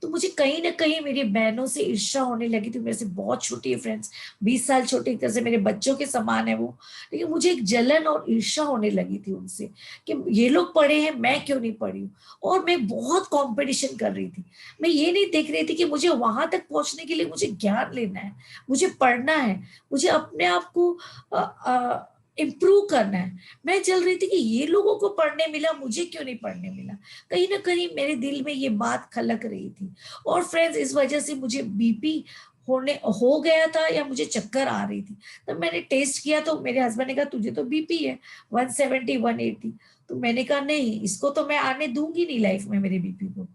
तो मुझे कहीं ना कहीं मेरी बहनों से ईर्ष्या होने लगी थी। मेरे से बहुत छोटी है फ्रेंड्स, 20 साल छोटी, एक तरह से मेरे बच्चों के समान है वो। लेकिन मुझे एक जलन और ईर्ष्या होने लगी थी उनसे कि ये लोग पढ़े हैं, मैं क्यों नहीं पढ़ी हूँ। और मैं बहुत कंपटीशन कर रही थी। मैं ये नहीं देख रही थी कि मुझे वहां तक पहुंचने के लिए मुझे ज्ञान लेना है, मुझे पढ़ना है, मुझे अपने आप को इम्प्रूव करना है। मैं चल रही थी कि ये लोगों को पढ़ने मिला, मुझे क्यों नहीं पढ़ने मिला। कहीं ना कहीं मेरे दिल में ये बात खलक रही थी। और फ्रेंड्स, इस वजह से मुझे बीपी हो गया था या मुझे चक्कर आ रही थी। तब मैंने टेस्ट किया तो मेरे हस्बैंड ने कहा तुझे तो बीपी है 170 180। तो मैंने कहा नहीं, इसको तो मैं आने दूंगी नहीं लाइफ में मेरे बीपी को।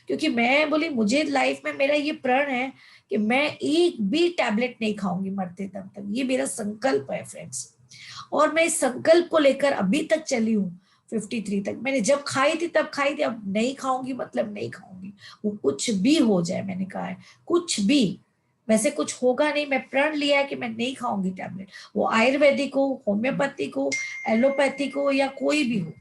क्योंकि मैं बोली मुझे लाइफ में मेरा ये प्रण है कि मैं एक भी टैबलेट नहीं खाऊंगी मरते दम तक। ये मेरा संकल्प है फ्रेंड्स। और मैं इस संकल्प को लेकर अभी तक चली हूँ। 53 तक मैंने जब खाई थी तब खाई थी, अब नहीं खाऊंगी मतलब नहीं खाऊंगी। वो कुछ भी हो जाए, मैंने कहा है कुछ भी। वैसे कुछ होगा नहीं, मैं प्रण लिया है कि मैं नहीं खाऊंगी टैबलेट, वो आयुर्वेदिक हो, होम्योपैथिक हो, एलोपैथिक हो या कोई भी हो।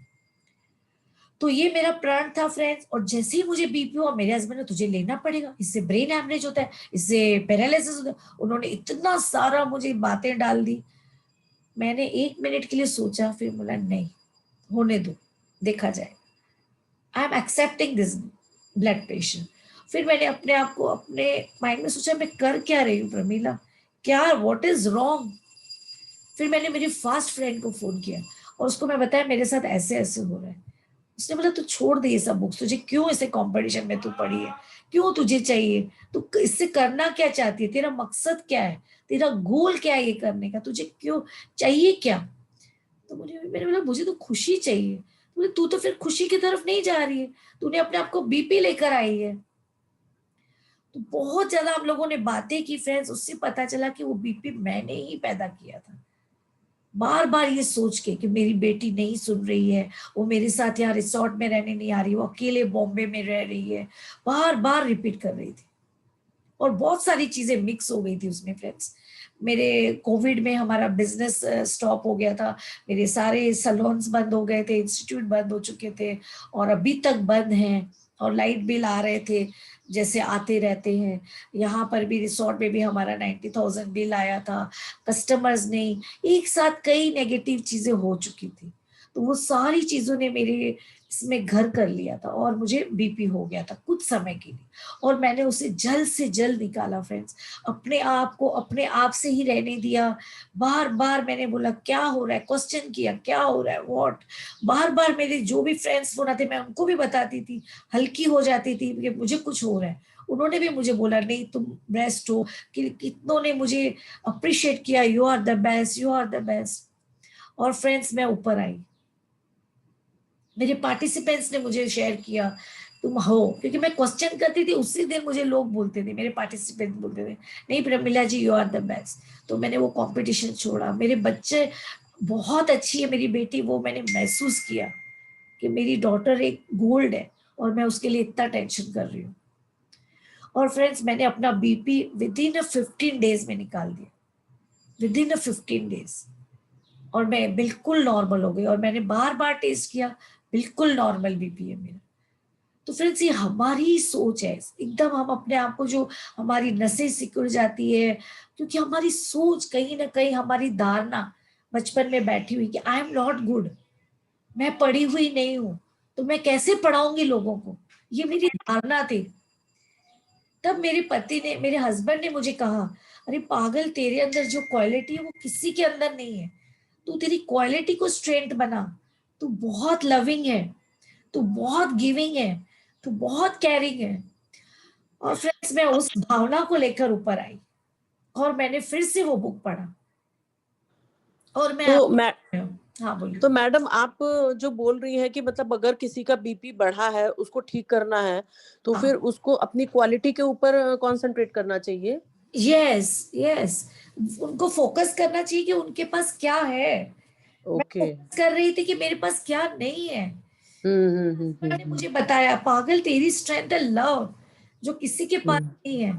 तो ये मेरा प्रण था फ्रेंड्स। और जैसे ही मुझे बीपी हुआ, मेरे हस्बैंड ने तुझे लेना पड़ेगा, इससे ब्रेन हैमरेज होता है, इससे पैरालिसिस होता है। उन्होंने इतना सारा मुझे बातें डाल दी। मैंने 1 मिनट के लिए सोचा, फिर बोला नहीं, होने दो, देखा जाए। I am accepting this blood pressure. फिर मैंने अपने आप को अपने माइंड में सोचा मैं कर क्या रही हूँ प्रमीला, क्या, व्हाट इज रॉन्ग। फिर मैंने मेरी फास्ट फ्रेंड को फोन किया और उसको मैं बताया मेरे साथ ऐसे ऐसे हो रहा है। उसने बोला तू छोड़ दे ये सब बुक्स, तुझे क्यों ऐसे कंपटीशन में तू पढ़ी है, क्यों तुझे चाहिए, तू इससे करना क्या चाहती है, तेरा मकसद क्या है, तेरा गोल क्या है ये करने का, तुझे क्यों चाहिए क्या। तो मैंने बोला मुझे तो खुशी चाहिए। बोले तू तो फिर खुशी की तरफ नहीं जा रही है, तूने अपने आप को बीपी लेकर आई है। तो बहुत ज्यादा हम लोगों ने बातें की फ्रेंड्स, उससे पता चला कि वो बीपी मैंने ही पैदा किया था। बार बार ये सोच के कि मेरी बेटी नहीं सुन रही है, वो मेरे साथ यहाँ रिसोर्ट में रहने नहीं आ रही, वो अकेले बॉम्बे में रह रही है, बार बार रिपीट कर रही थी। और बहुत सारी चीजें मिक्स हो गई थी उसमें फ्रेंड्स। मेरे कोविड में हमारा बिजनेस स्टॉप हो गया था, मेरे सारे सलोन्स बंद हो गए थे, इंस्टीट्यूट बंद हो चुके थे और अभी तक बंद हैं। और लाइट बिल आ रहे थे जैसे आते रहते हैं। यहाँ पर भी रिसोर्ट में भी हमारा 90,000 बिल आया था, कस्टमर्स नहीं, एक साथ कई नेगेटिव चीजें हो चुकी थी। तो वो सारी चीजों ने मेरे इसमें घर कर लिया था और मुझे बीपी हो गया था कुछ समय के लिए, और मैंने उसे जल्द से जल्द निकाला फ्रेंड्स। अपने आप को अपने आप से ही रहने दिया। बार बार मैंने बोला क्या हो रहा है, क्वेश्चन किया क्या हो रहा है, व्हाट। बार बार मेरे जो भी फ्रेंड्स फोन आते मैं उनको भी बताती थी, हल्की हो जाती थी कि मुझे कुछ हो रहा है। उन्होंने भी मुझे बोला नहीं तुम रेस्ट हो, कि कितनों ने मुझे अप्रिशिएट किया, you are the best, you are the best. और फ्रेंड्स मैं ऊपर आई, मेरे पार्टिसिपेंट्स ने मुझे शेयर किया तुम हो, क्योंकि मैं क्वेश्चन करती थी उसी दिन मुझे लोग बोलते थे, मेरे पार्टिसिपेंट बोलते थे नहीं प्रमिला जी यू आर द बेस्ट। तो मैंने वो कंपटीशन छोड़ा। मेरे बच्चे बहुत अच्छी है मेरी बेटी, वो मैंने महसूस किया कि मेरी डॉटर एक गोल्ड है और मैं उसके लिए इतना टेंशन कर रही हूँ। और फ्रेंड्स मैंने अपना बीपी विद इन 15 डेज में निकाल दिया, विद इन 15 डेज, और मैं बिल्कुल नॉर्मल हो गई। और मैंने बार बार टेस्ट किया, बिल्कुल नॉर्मल बीपी है मेरा। तो फ्रेंड्स ये हमारी सोच है एकदम, हम अपने आप को जो हमारी नसें सिकुड़ जाती है, क्योंकि हमारी सोच कहीं ना कहीं हमारी धारणा बचपन में बैठी हुई कि आई एम नॉट गुड, मैं पढ़ी हुई नहीं हूं तो मैं कैसे पढ़ाऊंगी लोगों को, ये मेरी धारणा थी। तब मेरे पति ने, मेरे हस्बैंड ने मुझे कहा अरे पागल, तेरे अंदर जो क्वालिटी है वो किसी के अंदर नहीं है, तू तेरी क्वालिटी को स्ट्रेंथ बना, तू बहुत लविंग है, तू बहुत गिविंग है, तू बहुत केयरिंग है। और फ्रेंड्स मैं उस भावना को लेकर ऊपर आई और मैंने फिर से वो बुक पढ़ा और मैं तो मैं हाँ बोलिए। तो मैडम आप जो बोल रही हैं कि मतलब अगर किसी का बीपी बढ़ा है उसको ठीक करना है तो हाँ फिर उसको अपनी क्वालिटी के ऊपर कंसंट्रेट करना चाहिए। यस यस, उनको फोकस करना चाहिए कि उनके पास क्या है। मैं ओके। फोकस कर रही थी कि मेरे पास क्या नहीं है। मैंने हम्म। मुझे बताया पागल तेरी स्ट्रेंथ है लव, जो किसी के पास हम्म। नहीं है।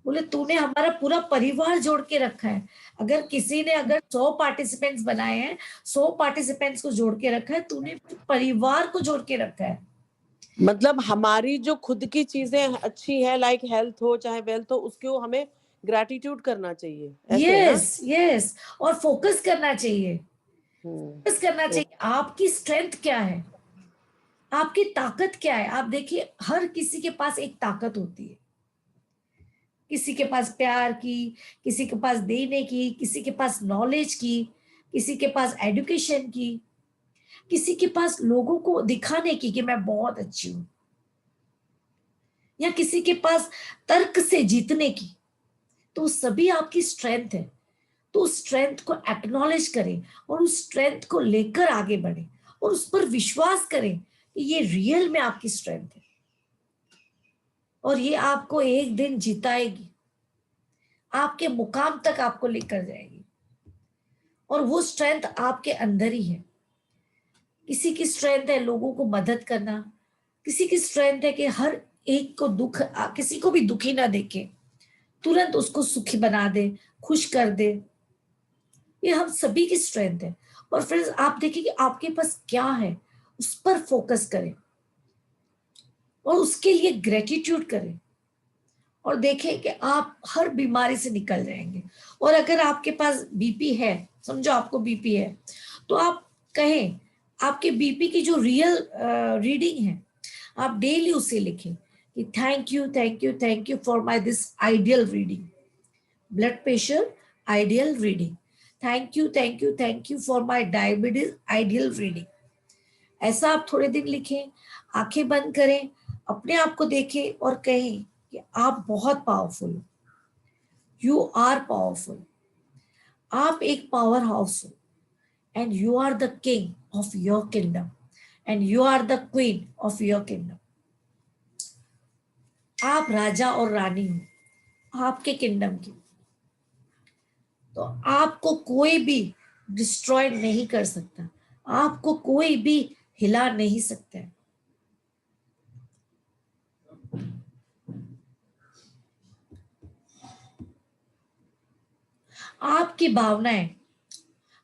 बोले तूने हमारा पूरा परिवार जोड़ के रखा है। अगर किसी ने अगर 100 पार्टिसिपेंट्स बनाए हैं, 100 पार्टिसिपेंट्स को जोड़ के रखा है, तूने परिवार को जोड़ के रखा है। मतलब हमारी जो खुद की चीजें अच्छी है लाइक हेल्थ हो चाहे वेल्थ हो उसको हमें ग्रैटिट्यूड करना चाहिए, ऐसे ना। यस यस, और फोकस करना चाहिए, फोकस करना ओ, चाहिए आपकी स्ट्रेंथ क्या है, आपकी ताकत क्या है। आप देखिए हर किसी के पास एक ताकत होती है, किसी के पास प्यार की, किसी के पास देने की, किसी के पास नॉलेज की, किसी के पास एजुकेशन की, किसी के पास लोगों को दिखाने की कि मैं बहुत अच्छी हूं, या किसी के पास तर्क से जीतने की। तो सभी आपकी स्ट्रेंथ है। तो उस स्ट्रेंथ को एक्नॉलेज करें और उस स्ट्रेंथ को लेकर आगे बढ़े और उस पर विश्वास करें कि ये रियल में आपकी स्ट्रेंथ है और ये आपको एक दिन जिताएगी, आपके मुकाम तक आपको लेकर जाएगी। और वो स्ट्रेंथ आपके अंदर ही है। किसी की स्ट्रेंथ है लोगों को मदद करना, किसी की स्ट्रेंथ है कि हर एक को किसी को भी दुखी ना देखे, तुरंत उसको सुखी बना दे, खुश कर दे। ये हम सभी की स्ट्रेंथ है। और फ्रेंड्स आप देखिए कि आपके पास क्या है, उस पर फोकस करें और उसके लिए ग्रेटिट्यूड करें और देखें कि आप हर बीमारी से निकल जाएंगे। और अगर आपके पास बीपी है, समझो आपको बीपी है, तो आप कहें आपके बीपी की जो रियल रीडिंग है, आप डेली उसे लिखें कि thank you thank you thank you for my this ideal reading, blood pressure ideal reading, thank you for my diabetes ideal reading. ऐसा आप थोड़े दिन लिखें, आंखें बंद करें, अपने आप को देखें और कहें कि आप बहुत पावरफुल हो, यू आर पावरफुल, आप एक पावर हाउस हो, and you are the king of your kingdom and you are the queen of your kingdom. आप राजा और रानी हो आपके किंगडम की। तो आपको कोई भी डिस्ट्रॉय नहीं कर सकता, आपको कोई भी हिला नहीं सकता है। आपकी भावनाएं,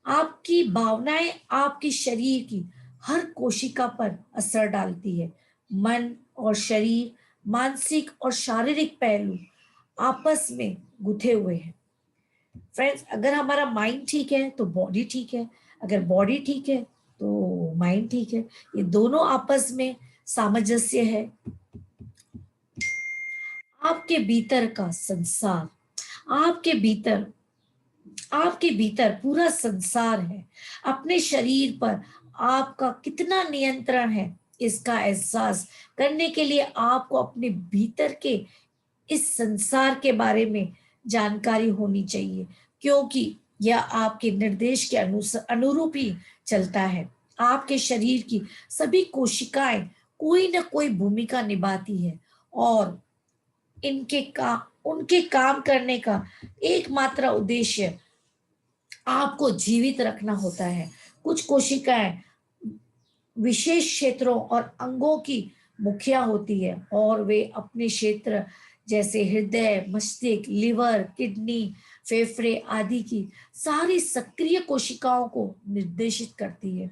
आपकी भावनाएं आपके शरीर की हर कोशिका पर असर डालती है। मन और शरीर, मानसिक और शारीरिक पहलू आपस में गुथे हुए हैं। फ्रेंड्स अगर हमारा माइंड ठीक है तो बॉडी ठीक है, अगर बॉडी ठीक है तो माइंड ठीक है, ये दोनों आपस में सामंजस्य है। आपके भीतर का संसार, आपके भीतर आपके भीतर पूरा संसार है। अपने शरीर पर आपका कितना नियंत्रण है, इसका एहसास करने के लिए आपको अपने भीतर के इस संसार के बारे में जानकारी होनी चाहिए, क्योंकि यह आपके निर्देश के अनुरूप ही चलता है। आपके शरीर की सभी कोशिकाएं कोई न कोई भूमिका निभाती है, और उनके काम करने का एकमात्र उद्देश्य आपको जीवित रखना होता है। कुछ कोशिकाएं विशेष क्षेत्रों और अंगों की मुखिया होती है, और वे अपने क्षेत्र जैसे हृदय, मस्तिष्क, लिवर, किडनी, फेफड़े आदि की सारी सक्रिय कोशिकाओं को निर्देशित करती है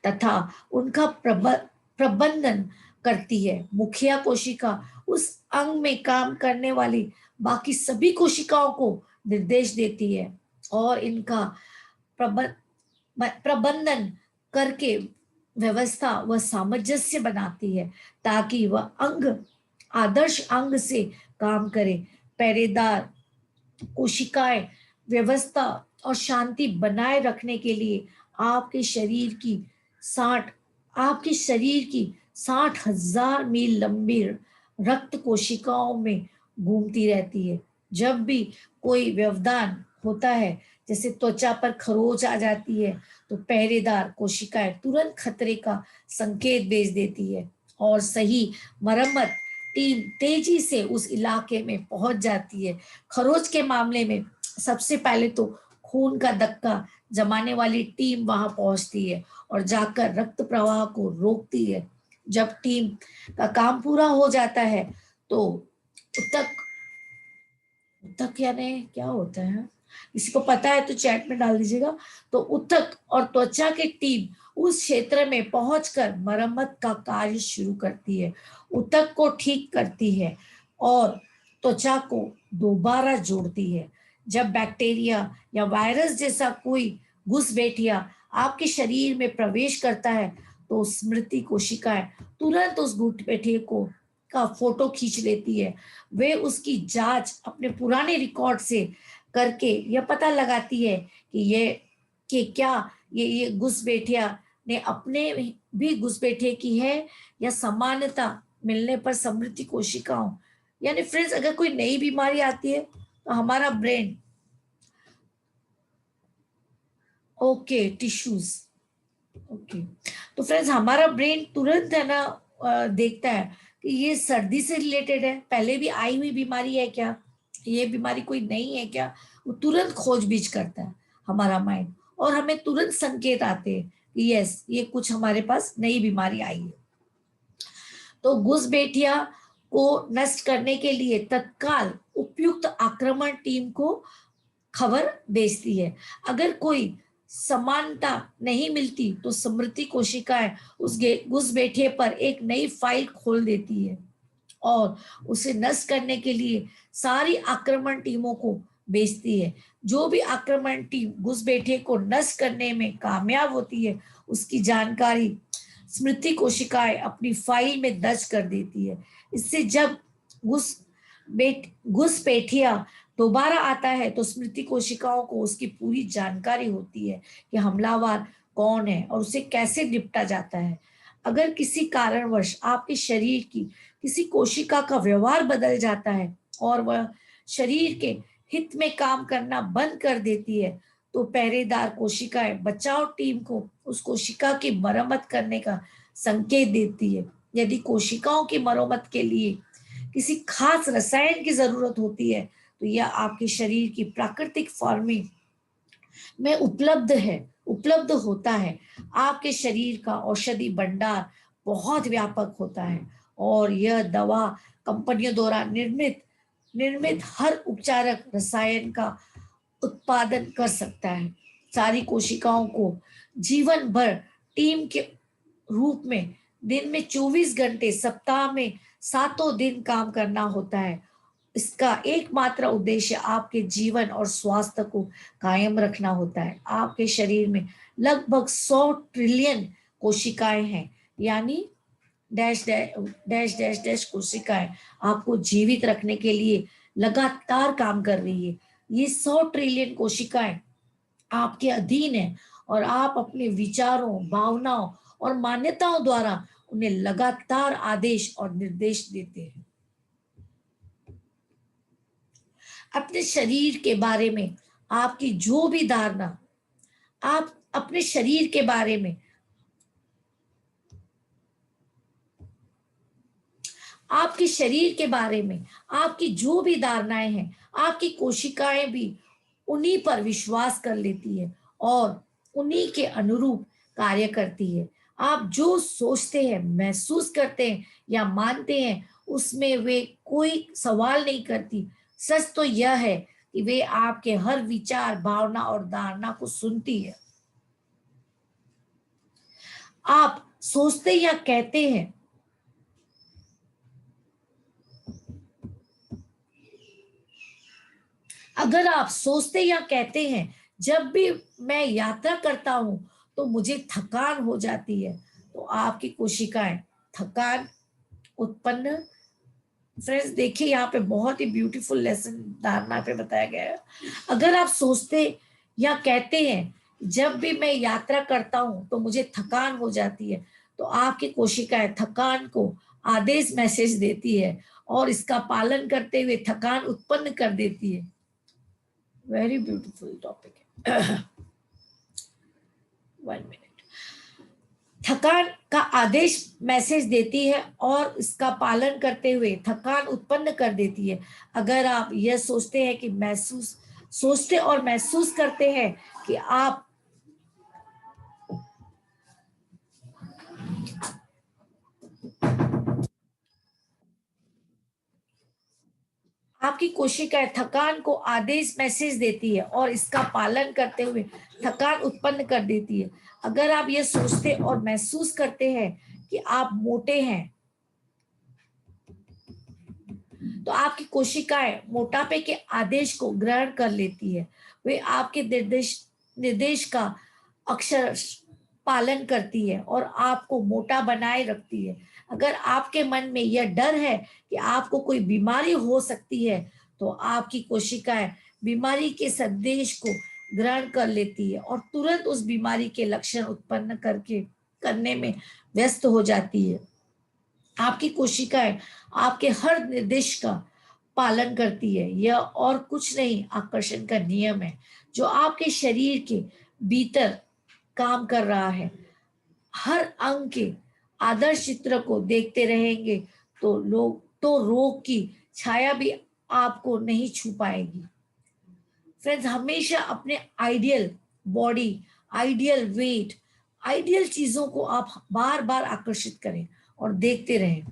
तथा उनका प्रबंधन करती है। मुखिया कोशिका उस अंग में काम करने वाली बाकी सभी कोशिकाओं को निर्देश देती है और इनका प्रबंधन करके व्यवस्था व सामंजस्य बनाती है, ताकि वह अंग आदर्श अंग से काम करे। पहरेदार कोशिकाएं व्यवस्था और शांति बनाए रखने के लिए साठ आपके शरीर की 60,000 मील लंबी रक्त कोशिकाओं में घूमती रहती है। जब भी कोई व्यवधान होता है, जैसे त्वचा पर खरोच आ जाती है, तो पहरेदार कोशिकाएं तुरंत खतरे का संकेत भेज देती है और सही मरम्मत टीम तेजी से उस इलाके में पहुंच जाती है। खरोच के मामले में सबसे पहले तो खून का धक्का जमाने वाली टीम वहां पहुंचती है और जाकर रक्त प्रवाह को रोकती है। जब टीम का काम पूरा हो जाता है तो उत्तक उत्तक यानी क्या होता है, किसी को पता है तो चैट में डाल दीजिएगा। तो उत्तक और त्वचा की टीम उस क्षेत्र में पहुंचकर मरम्मत का कार्य शुरू करती है, उत्तक को ठीक करती है और त्वचा को दोबारा जोड़ती है। जब बैक्टीरिया या वायरस जैसा कोई घुसपैठिया आपके शरीर में प्रवेश करता है, तो स्मृति कोशिकाएं तुरंत उस घुसपैठिए को का फोटो खींच लेती है। वे उसकी जांच अपने पुराने रिकॉर्ड से करके यह पता लगाती है कि क्या ये घुसपैठिया ने अपने भी घुसपैठिए की है या समानता मिलने पर समृद्धि कोशिकाओं। यानी फ्रेंड्स, अगर कोई नई बीमारी आती है तो हमारा ब्रेन टिश्यूज तो फ्रेंड्स हमारा ब्रेन तुरंत है ना देखता है कि ये सर्दी से रिलेटेड है, पहले भी आई हुई बीमारी है क्या, ये बीमारी कोई नहीं है क्या। वो तुरंत खोजबीज करता है हमारा माइंड, और हमें तुरंत संकेत आते हैं कि यस, ये कुछ हमारे पास नई बीमारी आई है। तो घुसपैठिया को नष्ट करने के लिए तत्काल उपयुक्त आक्रमण टीम को खबर भेजती है। अगर कोई समानता नहीं मिलती तो स्मृति कोशिकाएं उस घुसपैठिए पर एक नई फाइल खोल देती है और उसे नष्ट करने के लिए सारी आक्रमण टीमों को भेजती है। जो भी आक्रमण टीम घुसपैठिए को नष्ट करने में कामयाब होती है, उसकी जानकारी स्मृति कोशिकाएं अपनी फाइल में दर्ज कर देती है। इससे जब घुसपैठिया दोबारा आता है तो स्मृति कोशिकाओं को उसकी पूरी जानकारी होती है कि हमलावर कौन है और उसे कैसे निपटा जाता है। अगर किसी कारणवश आपके शरीर की किसी कोशिका का व्यवहार बदल जाता है और वह शरीर के हित में काम करना बंद कर देती है, तो पहरेदार कोशिकाएं बचाव टीम को उस कोशिका की मरम्मत करने का संकेत देती है। यदि कोशिकाओं की मरम्मत के लिए किसी खास रसायन की जरूरत होती है, तो यह आपके शरीर की प्राकृतिक फार्मिंग में उपलब्ध होता है। आपके शरीर का औषधि भंडार बहुत व्यापक होता है और यह दवा कंपनियों द्वारा निर्मित हर उपचारक रसायन का उत्पादन कर सकता है। सारी कोशिकाओं को जीवन भर टीम के रूप में दिन में 24 घंटे, सप्ताह में 7 दिन काम करना होता है इसका एकमात्र उद्देश्य आपके जीवन और स्वास्थ्य को कायम रखना होता है। आपके शरीर में लगभग 100 ट्रिलियन कोशिकाएं हैं, यानी dash dash dash dash dash कोशिकाएं आपको जीवित रखने के लिए लगातार काम कर रही है। ये 100 ट्रिलियन कोशिकाएं आपके अधीन है और आप अपने विचारों, भावनाओं और मान्यताओं द्वारा उन्हें लगातार आदेश और निर्देश देते हैं। अपने शरीर के बारे में आपकी जो भी धारणा, आप अपने शरीर के बारे में आपके शरीर के बारे में आपकी जो भी धारणाएं हैं, आपकी कोशिकाएं भी उन्हीं पर विश्वास कर लेती है और उन्हीं के अनुरूप कार्य करती है। आप जो सोचते हैं, महसूस करते हैं या मानते हैं, उसमें वे कोई सवाल नहीं करती। सच तो यह है कि वे आपके हर विचार, भावना और धारणा को सुनती है। आप सोचते या कहते हैं, अगर आप सोचते या कहते हैं जब भी मैं यात्रा करता हूं तो मुझे थकान हो जाती है, तो आपकी कोशिकाएं थकान उत्पन्न। फ्रेंड्स देखिए, यहाँ पे बहुत ही ब्यूटीफुल लेसन धारणा पे बताया गया है। अगर आप सोचते या कहते हैं जब भी मैं यात्रा करता हूं तो मुझे थकान हो जाती है, तो आपकी कोशिकाएं थकान को आदेश मैसेज देती है और इसका पालन करते हुए थकान उत्पन्न कर देती है। वेरी ब्यूटीफुल टॉपिक है। 1 मिनट। थकान का आदेश मैसेज देती है और इसका पालन करते हुए थकान उत्पन्न कर देती है। अगर आप यह सोचते और महसूस करते हैं कि आपकी कोशिकाएं थकान को आदेश मैसेज देती है और इसका पालन करते हुए थकान उत्पन्न कर देती है। अगर आप ये सोचते और महसूस करते हैं कि आप मोटे हैं, तो आपकी कोशिकाएं मोटापे के आदेश को ग्रहण कर लेती है। वे आपके निर्देश का अक्षर पालन करती है और आपको मोटा बनाए रखती है। अगर आपके मन में यह डर है कि आपको कोई बीमारी हो सकती है, तो आपकी कोशिकाएं बीमारी के संदेश को ग्रहण कर लेती है और तुरंत उस बीमारी के लक्षण उत्पन्न करने में व्यस्त हो जाती है। आपकी कोशिकाएं आपके हर निर्देश का पालन करती है। यह और कुछ नहीं, आकर्षण का नियम है जो आपके शरीर के भीतर काम कर रहा है। हर अंग के आदर्श चित्र को देखते रहेंगे तो रोग की छाया भी आपको नहीं छू पाएगी। फ्रेंड्स, हमेशा अपने ideal body, ideal weight, ideal चीजों को आप बार बार आकर्षित करें और देखते रहें।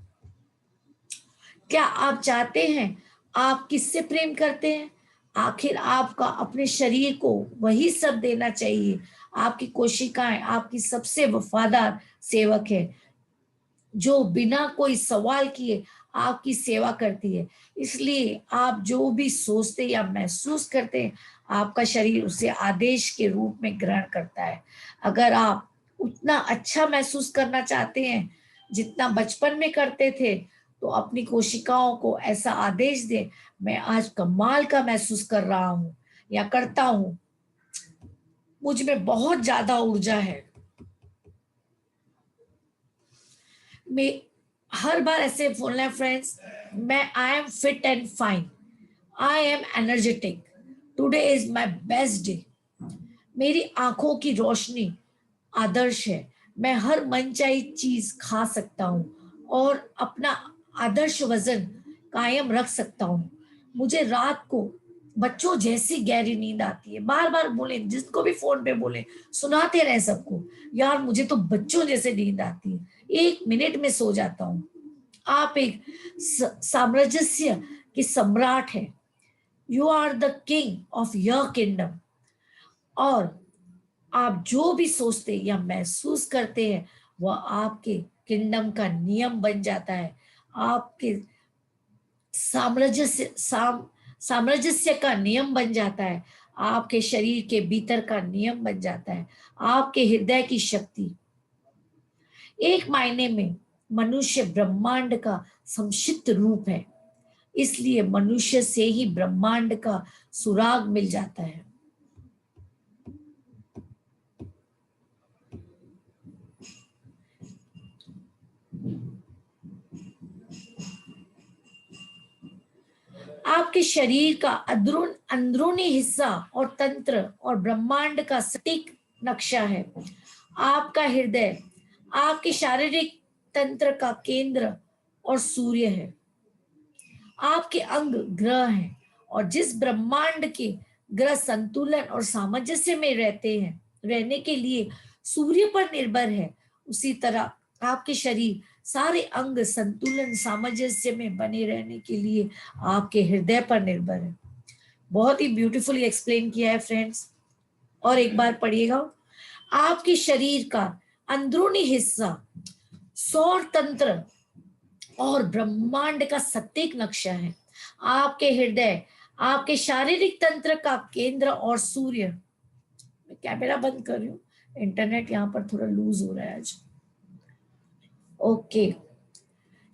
क्या आप चाहते हैं? आप किससे प्रेम करते हैं? आखिर आपका अपने शरीर को वही सब देना चाहिए। आपकी कोशिकाएं आपकी सबसे वफादार सेवक है, जो बिना कोई सवाल किए आपकी सेवा करती है। इसलिए आप जो भी सोचते या महसूस करते हैं, आपका शरीर उसे आदेश के रूप में ग्रहण करता है। अगर आप उतना अच्छा महसूस करना चाहते हैं जितना बचपन में करते थे, तो अपनी कोशिकाओं को ऐसा आदेश दें, मैं आज कमाल का महसूस कर रहा हूं या करता हूं, मुझ में बहुत ज्यादा ऊर्जा है। मैं हर बार ऐसे बोलना है friends, I am fit and fine, I am energetic, today is my best day. मेरी आंखों की रोशनी आदर्श है, मैं हर मनचाही चीज खा सकता हूँ और अपना आदर्श वजन कायम रख सकता हूँ। मुझे रात को बच्चों जैसी गहरी नींद आती है। बार बार बोले, जिसको भी फोन पे बोले, सुनाते रहे सबको, यार मुझे तो बच्चों जैसे नींद आती है, 1 मिनट में सो जाता हूँ। आप एक साम्राज्य के सम्राट है, you are the king of your kingdom. और आप जो भी सोचते या महसूस करते हैं, वह आपके किंगडम का नियम बन जाता है। आपके सामंजस्य का नियम बन जाता है, आपके शरीर के भीतर का नियम बन जाता है, आपके हृदय की शक्ति। एक मायने में मनुष्य ब्रह्मांड का संक्षिप्त रूप है, इसलिए मनुष्य से ही ब्रह्मांड का सुराग मिल जाता है। आपके शरीर का अंदरूनी हिस्सा और तंत्र और ब्रह्मांड का सटीक नक्शा है। आपका हृदय आपके शारीरिक तंत्र का केंद्र और सूर्य है। आपके अंग ग्रह हैं, और जिस ब्रह्मांड के ग्रह संतुलन और सामंजस्य में रहने के लिए सूर्य पर निर्भर है, उसी तरह आपके शरीर सारे अंग संतुलन सामंजस्य में बने रहने के लिए आपके हृदय पर निर्भर है। बहुत ही ब्यूटीफुली एक्सप्लेन किया है फ्रेंड्स। और एक बार पढ़िएगा। आपके शरीर का अंदरूनी हिस्सा सौर तंत्र और ब्रह्मांड का सटीक नक्शा है। आपके हृदय आपके शारीरिक तंत्र का केंद्र और सूर्य। मैं कैमरा बंद कर रही हूँ, इंटरनेट यहाँ पर थोड़ा लूज हो रहा है आज। ओके,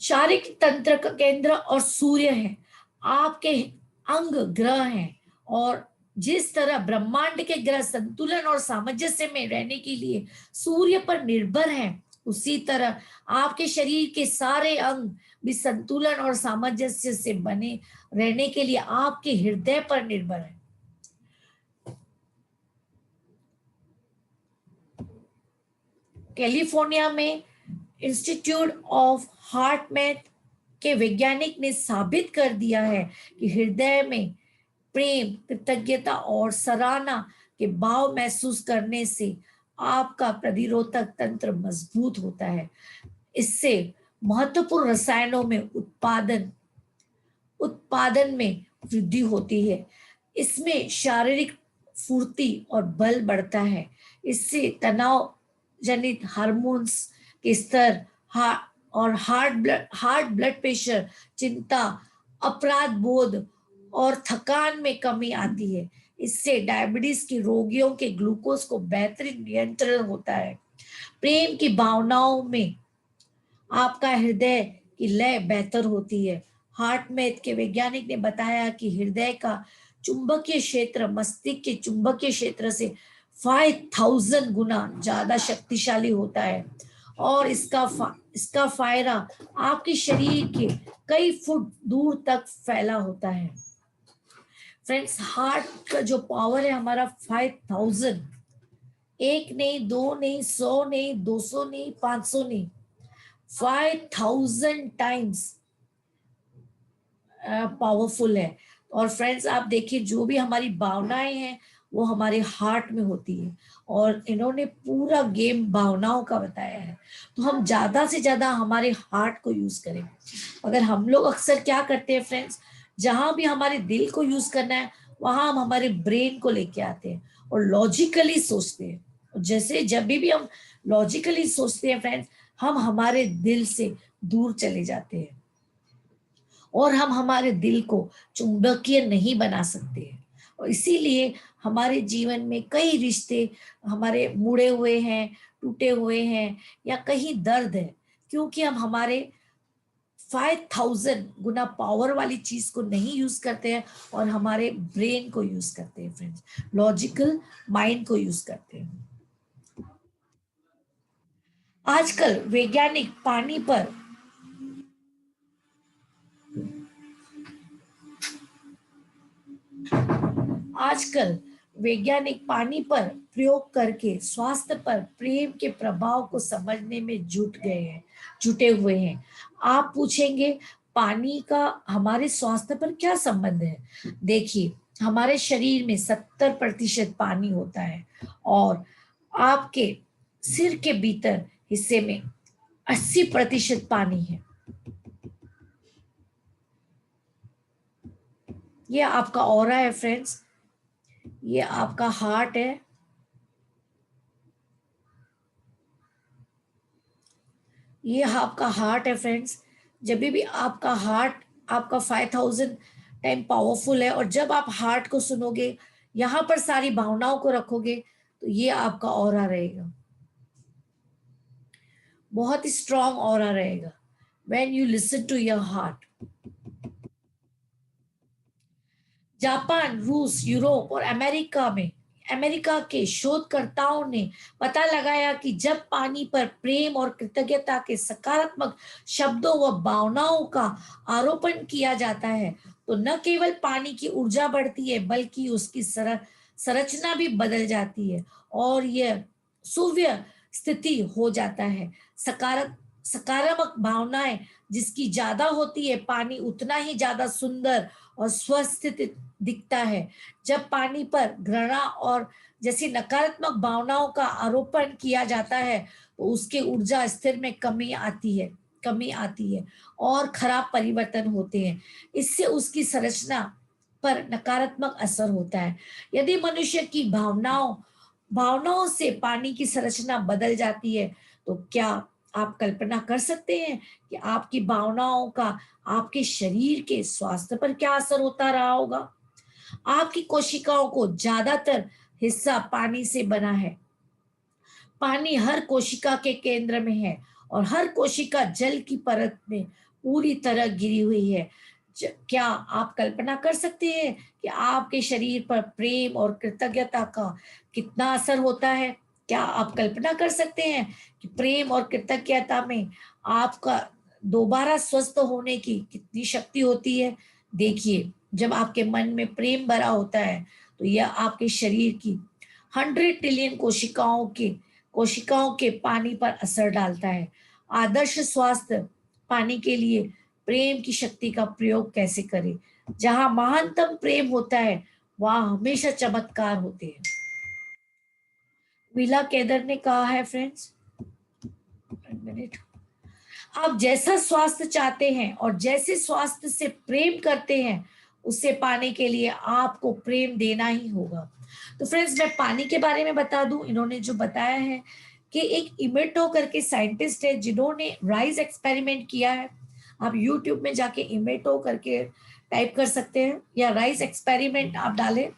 शारीरिक तंत्र का केंद्र और सूर्य है। आपके अंग ग्रह हैं, और जिस तरह ब्रह्मांड के ग्रह संतुलन और सामंजस्य में रहने के लिए सूर्य पर निर्भर हैं, उसी तरह आपके शरीर के सारे अंग भी संतुलन और सामंजस्य से बने रहने के लिए आपके हृदय पर निर्भर है। कैलिफोर्निया में इंस्टीट्यूट ऑफ हार्ट मैथ के वैज्ञानिक ने साबित कर दिया है कि हृदय में प्रेम, कृतज्ञता और सराहना के भाव महसूस करने से आपका प्रतिरोधक तंत्र मजबूत होता है। इससे महत्वपूर्ण रसायनों में उत्पादन में वृद्धि होती है। इसमें शारीरिक फुर्ती और बल बढ़ता है। इससे तनाव जनित हार्मोन्स के स्तर और हार्ट ब्लड प्रेशर, चिंता, अपराध बोध और थकान में कमी आती है। इससे डायबिटीज के रोगियों के ग्लूकोज को बेहतरीन नियंत्रण होता है। प्रेम की भावनाओं में आपका हृदय की लय बेहतर होती है। हार्ट मैथ के वैज्ञानिक ने बताया कि हृदय का चुंबकीय क्षेत्र मस्तिष्क के चुंबकीय क्षेत्र से 5000 गुना ज्यादा शक्तिशाली होता है, और इसका फायदा आपके शरीर के कई फुट दूर तक फैला होता है। फ्रेंड्स, हार्ट का जो पावर है हमारा 5000, एक नहीं, दो नहीं, 100 नहीं, 200 नहीं, 500 नहीं, 5000 टाइम्स पावरफुल है। और फ्रेंड्स, आप देखिए, जो भी हमारी भावनाएं हैं वो हमारे हार्ट में होती है, और इन्होंने पूरा गेम भावनाओं का बताया है। तो हम ज्यादा से ज्यादा हमारे हार्ट को यूज करें। अगर हम लोग अक्सर क्या करते हैं फ्रेंड्स, जहां भी हमारे दिल को यूज करना है वहां हम हमारे ब्रेन को लेके आते हैं और लॉजिकली सोचते हैं। जैसे जब भी हम लॉजिकली सोचते हैं फ्रेंड्स, हम हमारे दिल से दूर चले जाते हैं, और हम हमारे दिल को चुंबकीय नहीं बना सकते हैं। और इसीलिए हमारे जीवन में कई रिश्ते हमारे मुड़े हुए हैं, टूटे हुए हैं, या कहीं दर्द है, क्योंकि हम हमारे 5000 गुना पावर वाली चीज को नहीं यूज करते हैं, और हमारे ब्रेन को यूज करते हैं फ्रेंड्स, लॉजिकल माइंड को यूज करते हैं। आजकल वैज्ञानिक पानी पर प्रयोग करके स्वास्थ्य पर प्रेम के प्रभाव को समझने में जुटे हुए हैं। आप पूछेंगे, पानी का हमारे स्वास्थ्य पर क्या संबंध है? देखिए, हमारे शरीर में 70% पानी होता है, और आपके सिर के भीतर हिस्से में 80% पानी है। ये आपका ऑरा है फ्रेंड्स, ये आपका हार्ट है, ये आपका हार्ट है फ्रेंड्स। जब भी आपका हार्ट आपका 5000 टाइम पावरफुल है। और जब आप हार्ट को सुनोगे, यहाँ पर सारी भावनाओं को रखोगे, तो ये आपका ऑरा रहेगा, बहुत ही स्ट्रांग ऑरा रहेगा when you listen to your heart. Japan, रूस, यूरोप और अमेरिका के शोधकर्ताओं ने पता लगाया कि जब पानी पर प्रेम और कृतज्ञता के सकारात्मक शब्दों व भावनाओं का आरोपण किया जाता है, तो न केवल पानी की ऊर्जा बढ़ती है, बल्कि उसकी संरचना भी बदल जाती है और यह सुव्य स्थिति हो जाता है। सकारात्मक भावनाएं जिसकी ज्यादा होती है, पानी उतना ही ज्यादा सुंदर और स्वस्थित दिखता है। जब पानी पर घृणा और जैसी नकारात्मक भावनाओं का आरोपण किया जाता है, तो उसके ऊर्जा स्थिर में कमी आती है और खराब परिवर्तन होते हैं। इससे उसकी संरचना पर नकारात्मक असर होता है। यदि मनुष्य की भावनाओं से पानी की संरचना बदल जाती है, तो क्या आप कल्पना कर सकते हैं कि आपकी भावनाओं का आपके शरीर के स्वास्थ्य पर क्या असर होता रहा होगा? आपकी कोशिकाओं को ज्यादातर हिस्सा पानी से बना है। पानी हर कोशिका के केंद्र में है और हर कोशिका जल की परत में पूरी तरह घिरी हुई है। क्या आप कल्पना कर सकते हैं कि आपके शरीर पर प्रेम और कृतज्ञता का कितना असर होता है? क्या आप कल्पना कर सकते हैं कि प्रेम और कृतज्ञता में आपका दोबारा स्वस्थ होने की कितनी शक्ति होती है? देखिए, जब आपके मन में प्रेम भरा होता है, तो यह आपके शरीर की 100 ट्रिलियन कोशिकाओं के पानी पर असर डालता है। आदर्श स्वास्थ्य पानी के लिए प्रेम की शक्ति का प्रयोग कैसे करें? जहां महानतम प्रेम होता है, वहां हमेशा चमत्कार होते हैं। विला केदर ने कहा है, फ्रेंड्स, मिनट, आप जैसा स्वास्थ्य चाहते हैं और जैसे स्वास्थ्य से प्रेम करते हैं, उसे पाने के लिए आपको प्रेम देना ही होगा। तो फ्रेंड्स, मैं पानी के बारे में बता दूं, इन्होंने जो बताया है कि एक इमेटो करके साइंटिस्ट है जिन्होंने राइज एक्सपेरिमेंट किया है। आप यूट्यूब में जाके इमेटो करके टाइप कर सकते हैं या राइज एक्सपेरिमेंट आप डालें,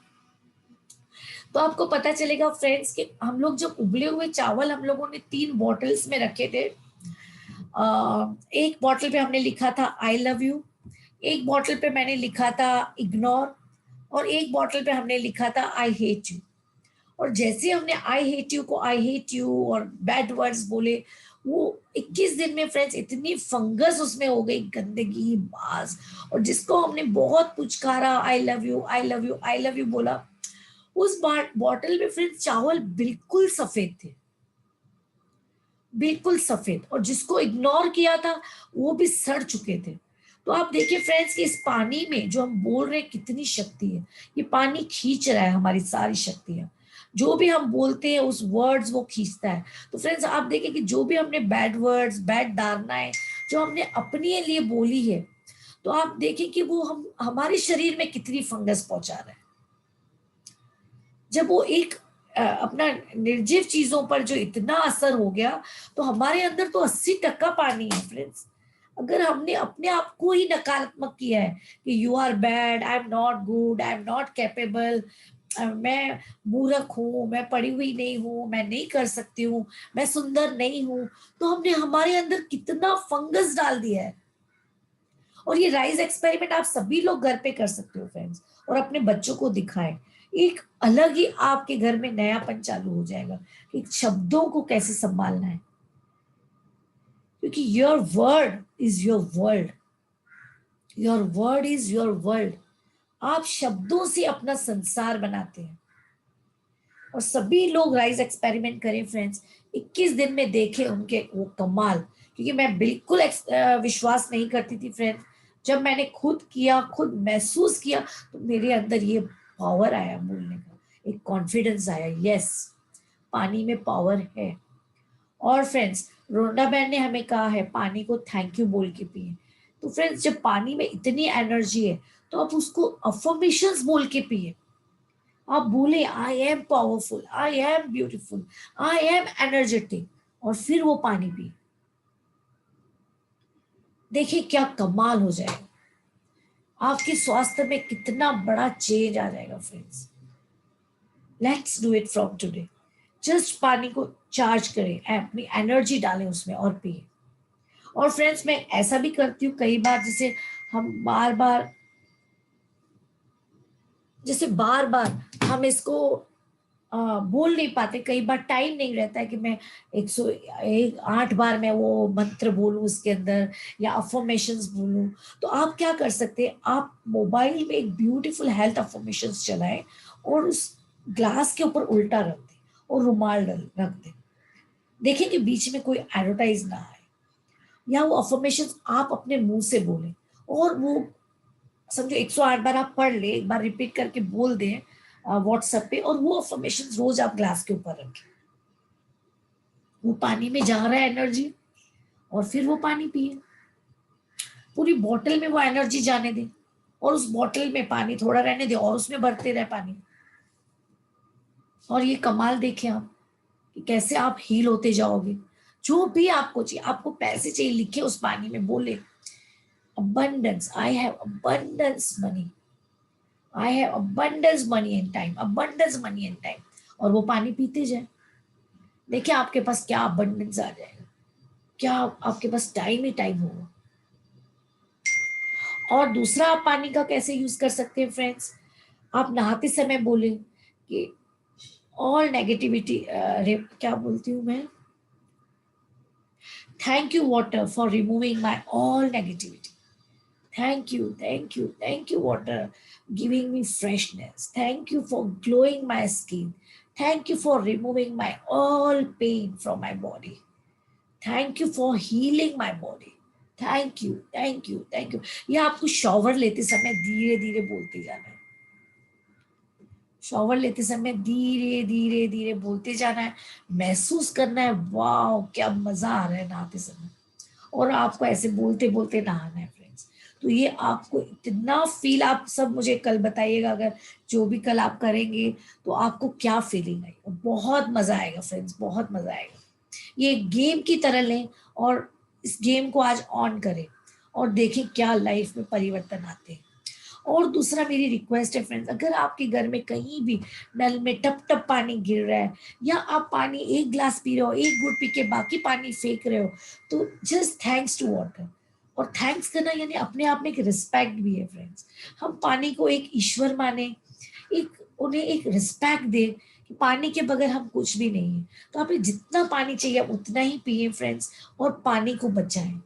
तो आपको पता चलेगा फ्रेंड्स कि हम लोग जब उबले हुए चावल हम लोगों ने 3 बॉटल्स में रखे थे। एक बॉटल पे हमने लिखा था आई लव यू, एक बॉटल पे मैंने लिखा था इग्नोर, और एक बॉटल पे हमने लिखा था आई हेट यू। और जैसे हमने आई हेट यू को आई हेट यू और बैड वर्ड्स बोले, वो 21 दिन में फ्रेंड्स इतनी फंगस उसमें हो गई, गंदगी, बास, और जिसको हमने बहुत पुचकारा, I love you I love you I love you बोला, उस बॉटल में फ्रेंड्स चावल बिल्कुल सफेद थे, बिल्कुल सफेद, और जिसको इग्नोर किया था वो भी सड़ चुके थे। तो आप देखिए फ्रेंड्स कि इस पानी में जो हम बोल रहे हैं कितनी शक्ति है। ये पानी खींच रहा है हमारी सारी शक्तियां, जो भी हम बोलते हैं उस वर्ड्स वो खींचता है। तो फ्रेंड्स आप देखिए कि जो भी हमने बैड वर्ड्स, बैड धारणाएं जो हमने अपने लिए बोली है, तो आप देखिए कि वो हमारे शरीर में कितनी फंगस पहुंचा रहा है। जब वो एक अपना निर्जीव चीजों पर जो इतना असर हो गया, तो हमारे अंदर तो 80% पानी है फ्रेंड्स। अगर हमने अपने आप को ही नकारात्मक किया है कि you are bad, I am not good, I am not capable, मैं मूर्ख हूँ, मैं पढ़ी हुई नहीं हूँ, मैं नहीं कर सकती हूँ, मैं सुंदर नहीं हूँ, तो हमने हमारे अंदर कितना फंगस डाल दिया है। और ये राइज एक्सपेरिमेंट आप सभी लोग घर पे कर सकते हो फ्रेंड्स, और अपने बच्चों को दिखाएं। एक अलग ही आपके घर में नयापन चालू हो जाएगा कि शब्दों को कैसे संभालना है, क्योंकि your word is your world, your word is your world. आप शब्दों से अपना संसार बनाते हैं। और सभी लोग राइज एक्सपेरिमेंट करें फ्रेंड्स, 21 दिन में देखें उनके वो कमाल। क्योंकि मैं बिल्कुल विश्वास नहीं करती थी फ्रेंड्स, जब मैंने खुद किया, खुद महसूस किया, तो मेरे अंदर ये पावर आया बोलने का, एक कॉन्फिडेंस आया, यस पानी में पावर है। और फ्रेंड्स, रोंडा बहन ने हमें कहा है पानी को थैंक यू बोल के पिए। तो फ्रेंड्स, जब पानी में इतनी एनर्जी है, तो आप उसको अफर्मेशंस बोल के पिए। आप बोले I am powerful, I am beautiful, I am energetic, और फिर वो पानी पिए। देखिए क्या कमाल हो जाएगा। आपके स्वास्थ्य में कितना बड़ा चेंज आ जाएगा friends. Let's do it from today. Just पानी को चार्ज करें, अपनी एनर्जी डालें उसमें और पिए। और फ्रेंड्स मैं ऐसा भी करती हूँ कई बार, जैसे बार बार हम इसको बोल नहीं पाते, कई बार टाइम नहीं रहता है कि मैं 108 बार मैं वो मंत्र बोलूं उसके अंदर, या अफर्मेशंस बोलूं। तो आप क्या कर सकते हैं, आप मोबाइल में एक ब्यूटीफुल हेल्थ अफर्मेशंस चलाएं और उस ग्लास के ऊपर उल्टा रख दें और रुमाल रख दें। देखें कि बीच में कोई एडवर्टाइज ना आए, या वो अफर्मेशंस आप अपने मुंह से बोलें, और वो समझो 108 बार आप पढ़ ले, एक बार रिपीट करके बोल दें व्हाट्सएप पे, और वो अफर्मेशंस रोज आप ग्लास के ऊपर रखें। वो पानी में जा रहा है एनर्जी, और फिर वो पानी पिए। पूरी बोतल में वो एनर्जी जाने दें, और उस बोतल में पानी थोड़ा रहने दें, और उसमें भरते रहे पानी। और ये कमाल देखें आप कि कैसे आप हील होते जाओगे। जो भी आपको चाहिए, आपको पैसे चाहिए, लिखे उस पानी में, बोले abundance, I have abundance money, I have abundance money and time, abundance money and time, और वो पानी पीते जाए। देखिए आपके पास क्या abundance आ जाएगा, क्या आपके पास टाइम ही टाइम होगा। और दूसरा आप पानी का कैसे यूज कर सकते हैं फ्रेंड्स, आप नहाते समय बोले कि ऑल नेगेटिविटी, क्या बोलती हूँ मैं, thank you water for removing my all negativity, thank you, thank you, thank you water, giving me freshness, thank you for glowing my skin, thank you for removing my all pain from my body, thank you for healing my body, thank you, thank you, thank you. ये आपको शॉवर लेते समय धीरे धीरे बोलते जाना है, शॉवर लेते समय धीरे धीरे धीरे बोलते जाना है, महसूस करना है वाह क्या मजा आ रहा है नहाते समय, और आपको ऐसे बोलते बोलते नहाना है फ्रेंड्स। तो ये आपको इतना फील, आप सब मुझे कल बताइएगा, अगर जो भी कल आप करेंगे तो आपको क्या फीलिंग आई। बहुत मजा आएगा फ्रेंड्स, बहुत मजा आएगा। ये गेम की तरह लें और इस गेम को आज ऑन करें और देखें क्या लाइफ में परिवर्तन आते हैं। और दूसरा मेरी रिक्वेस्ट है फ्रेंड्स, अगर आपके घर में कहीं भी नल में टप टप पानी गिर रहा है, या आप पानी एक गिलास पी रहे हो, एक घूंट पी के बाकी पानी फेंक रहे हो, तो जस्ट थैंक्स टू वाटर। और थैंक्स करना यानी अपने आप में एक रिस्पेक्ट भी है फ्रेंड्स। हम पानी को एक ईश्वर माने, उन्हें एक रिस्पेक्ट दे कि पानी के बगैर हम कुछ भी नहीं है। तो आप जितना पानी चाहिए उतना ही पिए फ्रेंड्स, और पानी को बचाएं,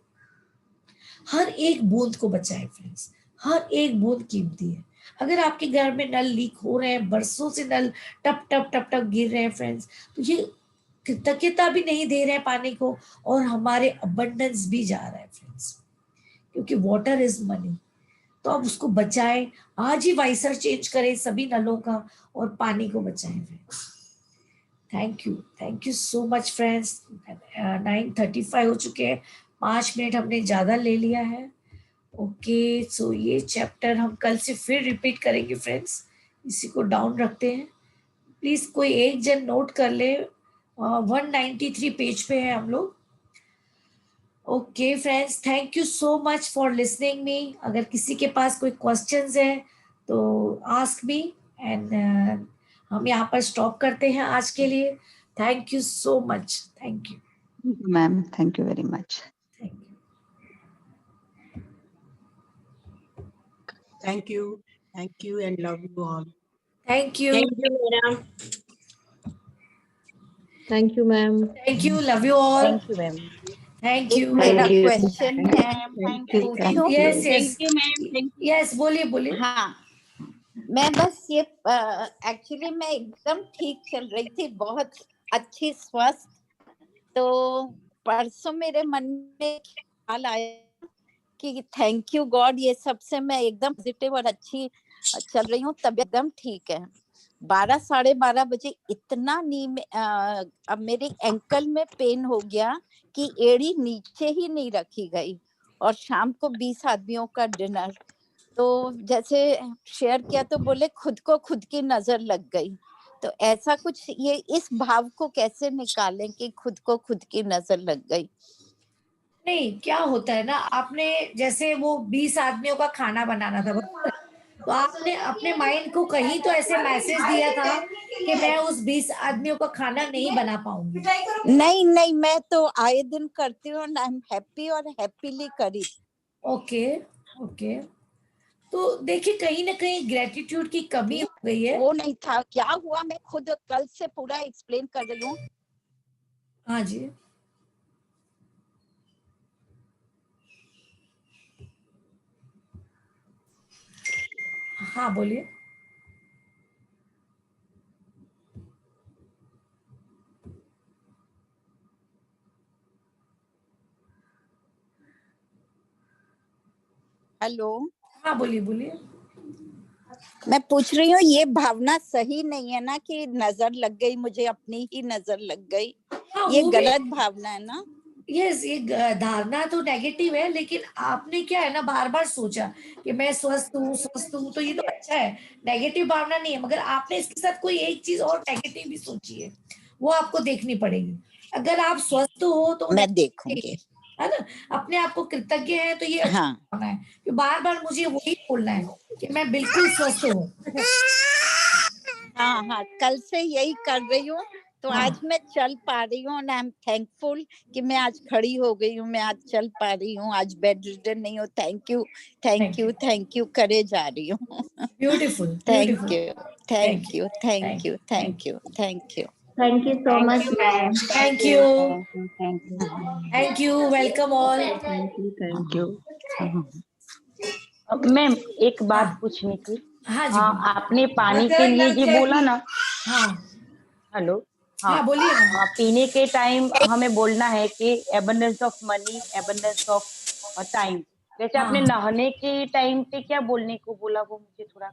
हर एक बूंद को बचाएं फ्रेंड्स, हर एक बूंद कीमती है। अगर आपके घर में नल लीक हो रहे हैं, बरसों से नल टप टप टप टप गिर रहे हैं फ्रेंड्स, तो ये कृतज्ञता भी नहीं दे रहे हैं पानी को, और हमारे अबंडेंस भी जा रहा है फ्रेंड्स, क्योंकि वाटर इज मनी। तो आप उसको बचाएं, आज ही वाइसर चेंज करें सभी नलों का, और पानी को बचाएं friends. Thank you so much friends. 9:35 हो चुके हैं, 5 मिनट हमने ज्यादा ले लिया है। ओके सो ये चैप्टर हम कल से फिर रिपीट करेंगे फ्रेंड्स। इसी को डाउन रखते हैं, प्लीज कोई एक जन नोट कर ले। 193 पेज पे है हम लोग। Okay friends, thank you so much for listening me. अगर किसी के पास कोई क्वेश्चंस है तो आस्क मी, एंड हम यहाँ पर स्टॉप करते हैं आज के लिए। Thank you so much, thank you ma'am, thank you very much. Thank you and love you all. Thank you. Thank you, madam. Thank you, ma'am. Thank you, love you all. Thank you, ma'am. Thank you. मेरा Thank you. क्वेश्चन है, मैं पूछूं? Yes, yes. Thank you, ma'am. Thank you. Yes, बोलिए। हाँ, मैं बस ये एक्चुअली मैं एकदम ठीक चल रही थी, बहुत अच्छी स्वस्थ। तो परसों मेरे मन में ख्याल आया कि थैंक यू गॉड, ये सबसे मैं एकदम पॉजिटिव और अच्छी चल रही हूँ, तबीयत एकदम ठीक है। 12 साढ़े 12 बजे इतना नी में अब मेरे एंकल में पेन हो गया कि एड़ी नीचे ही नहीं रखी गई, और शाम को 20 आदमियों का डिनर। तो जैसे शेयर किया तो बोले खुद को खुद की नजर लग गई। तो ऐसा कुछ, ये इस भाव को कैसे निकालें कि खुद को खुद की नजर लग गई? नहीं, क्या होता है ना, आपने जैसे वो 20 आदमियों का खाना बनाना था, बराबर? तो आपने अपने माइंड को कहीं तो ऐसे मैसेज दिया था कि मैं उस 20 आदमियों का खाना नहीं बना पाऊंगी। नहीं नहीं, मैं तो आए दिन करती हूँ, आई एम हैप्पी और हैप्पीली करी। Okay, okay. तो देखिए, कहीं ना कहीं ग्रेटिट्यूड की कमी हो गई है। वो नहीं था, क्या हुआ मैं खुद कल से पूरा एक्सप्लेन कर रही हूँ। हाँ जी, हाँ बोलिए। हेलो, हाँ बोलिए, बोलिए। मैं पूछ रही हूँ ये भावना सही नहीं है ना कि नजर लग गई, मुझे अपनी ही नजर लग गई, हाँ, ये वो भी गलत भावना है ना। यस, ये धारणा तो नेगेटिव है, लेकिन आपने क्या है ना, बार बार सोचा कि मैं स्वस्थ हूँ, स्वस्थ हूँ, तो ये तो अच्छा है, नेगेटिव भावना नहीं है, मगर आपने इसके साथ कोई एक चीज और नेगेटिव भी सोची है, वो आपको देखनी पड़ेगी। अगर आप स्वस्थ हो तो मैं देखूंगी। है ना, अपने आप को कृतज्ञ है, तो ये अच्छा हाँ भावना है कि बार बार मुझे वही बोलना है कि मैं बिल्कुल स्वस्थ हूँ। हाँ हाँ, कल से यही कर रही हूँ, तो हाँ, आज मैं चल पा रही हूँ, आई एम थैंकफुल कि मैं आज खड़ी हो गई हूँ, मैं आज चल पा रही हूँ, आज बेड रिडन नहीं हूँ। Thank you, thank you, thank you करे जा रही हूँ। Beautiful, thank beautiful. You, thank thank you, you, thank thank you, you, thank you, thank you. Thank you so much, ma'am. Thank you, Thank you. Thank you, welcome all. Thank you. Ma'am एक बात हाँ, पूछनी थी। हाँ जी, बोलिए। आपने पानी के लिए ये बोला ना। हाँ, हेलो। हाँ। हाँ बोलिए ना। पीने के टाइम हमें बोलना है कि abundance of money, abundance of time. वैसे आपने हाँ, नहाने के टाइम पे क्या बोलने को बोला, वो मुझे थोड़ा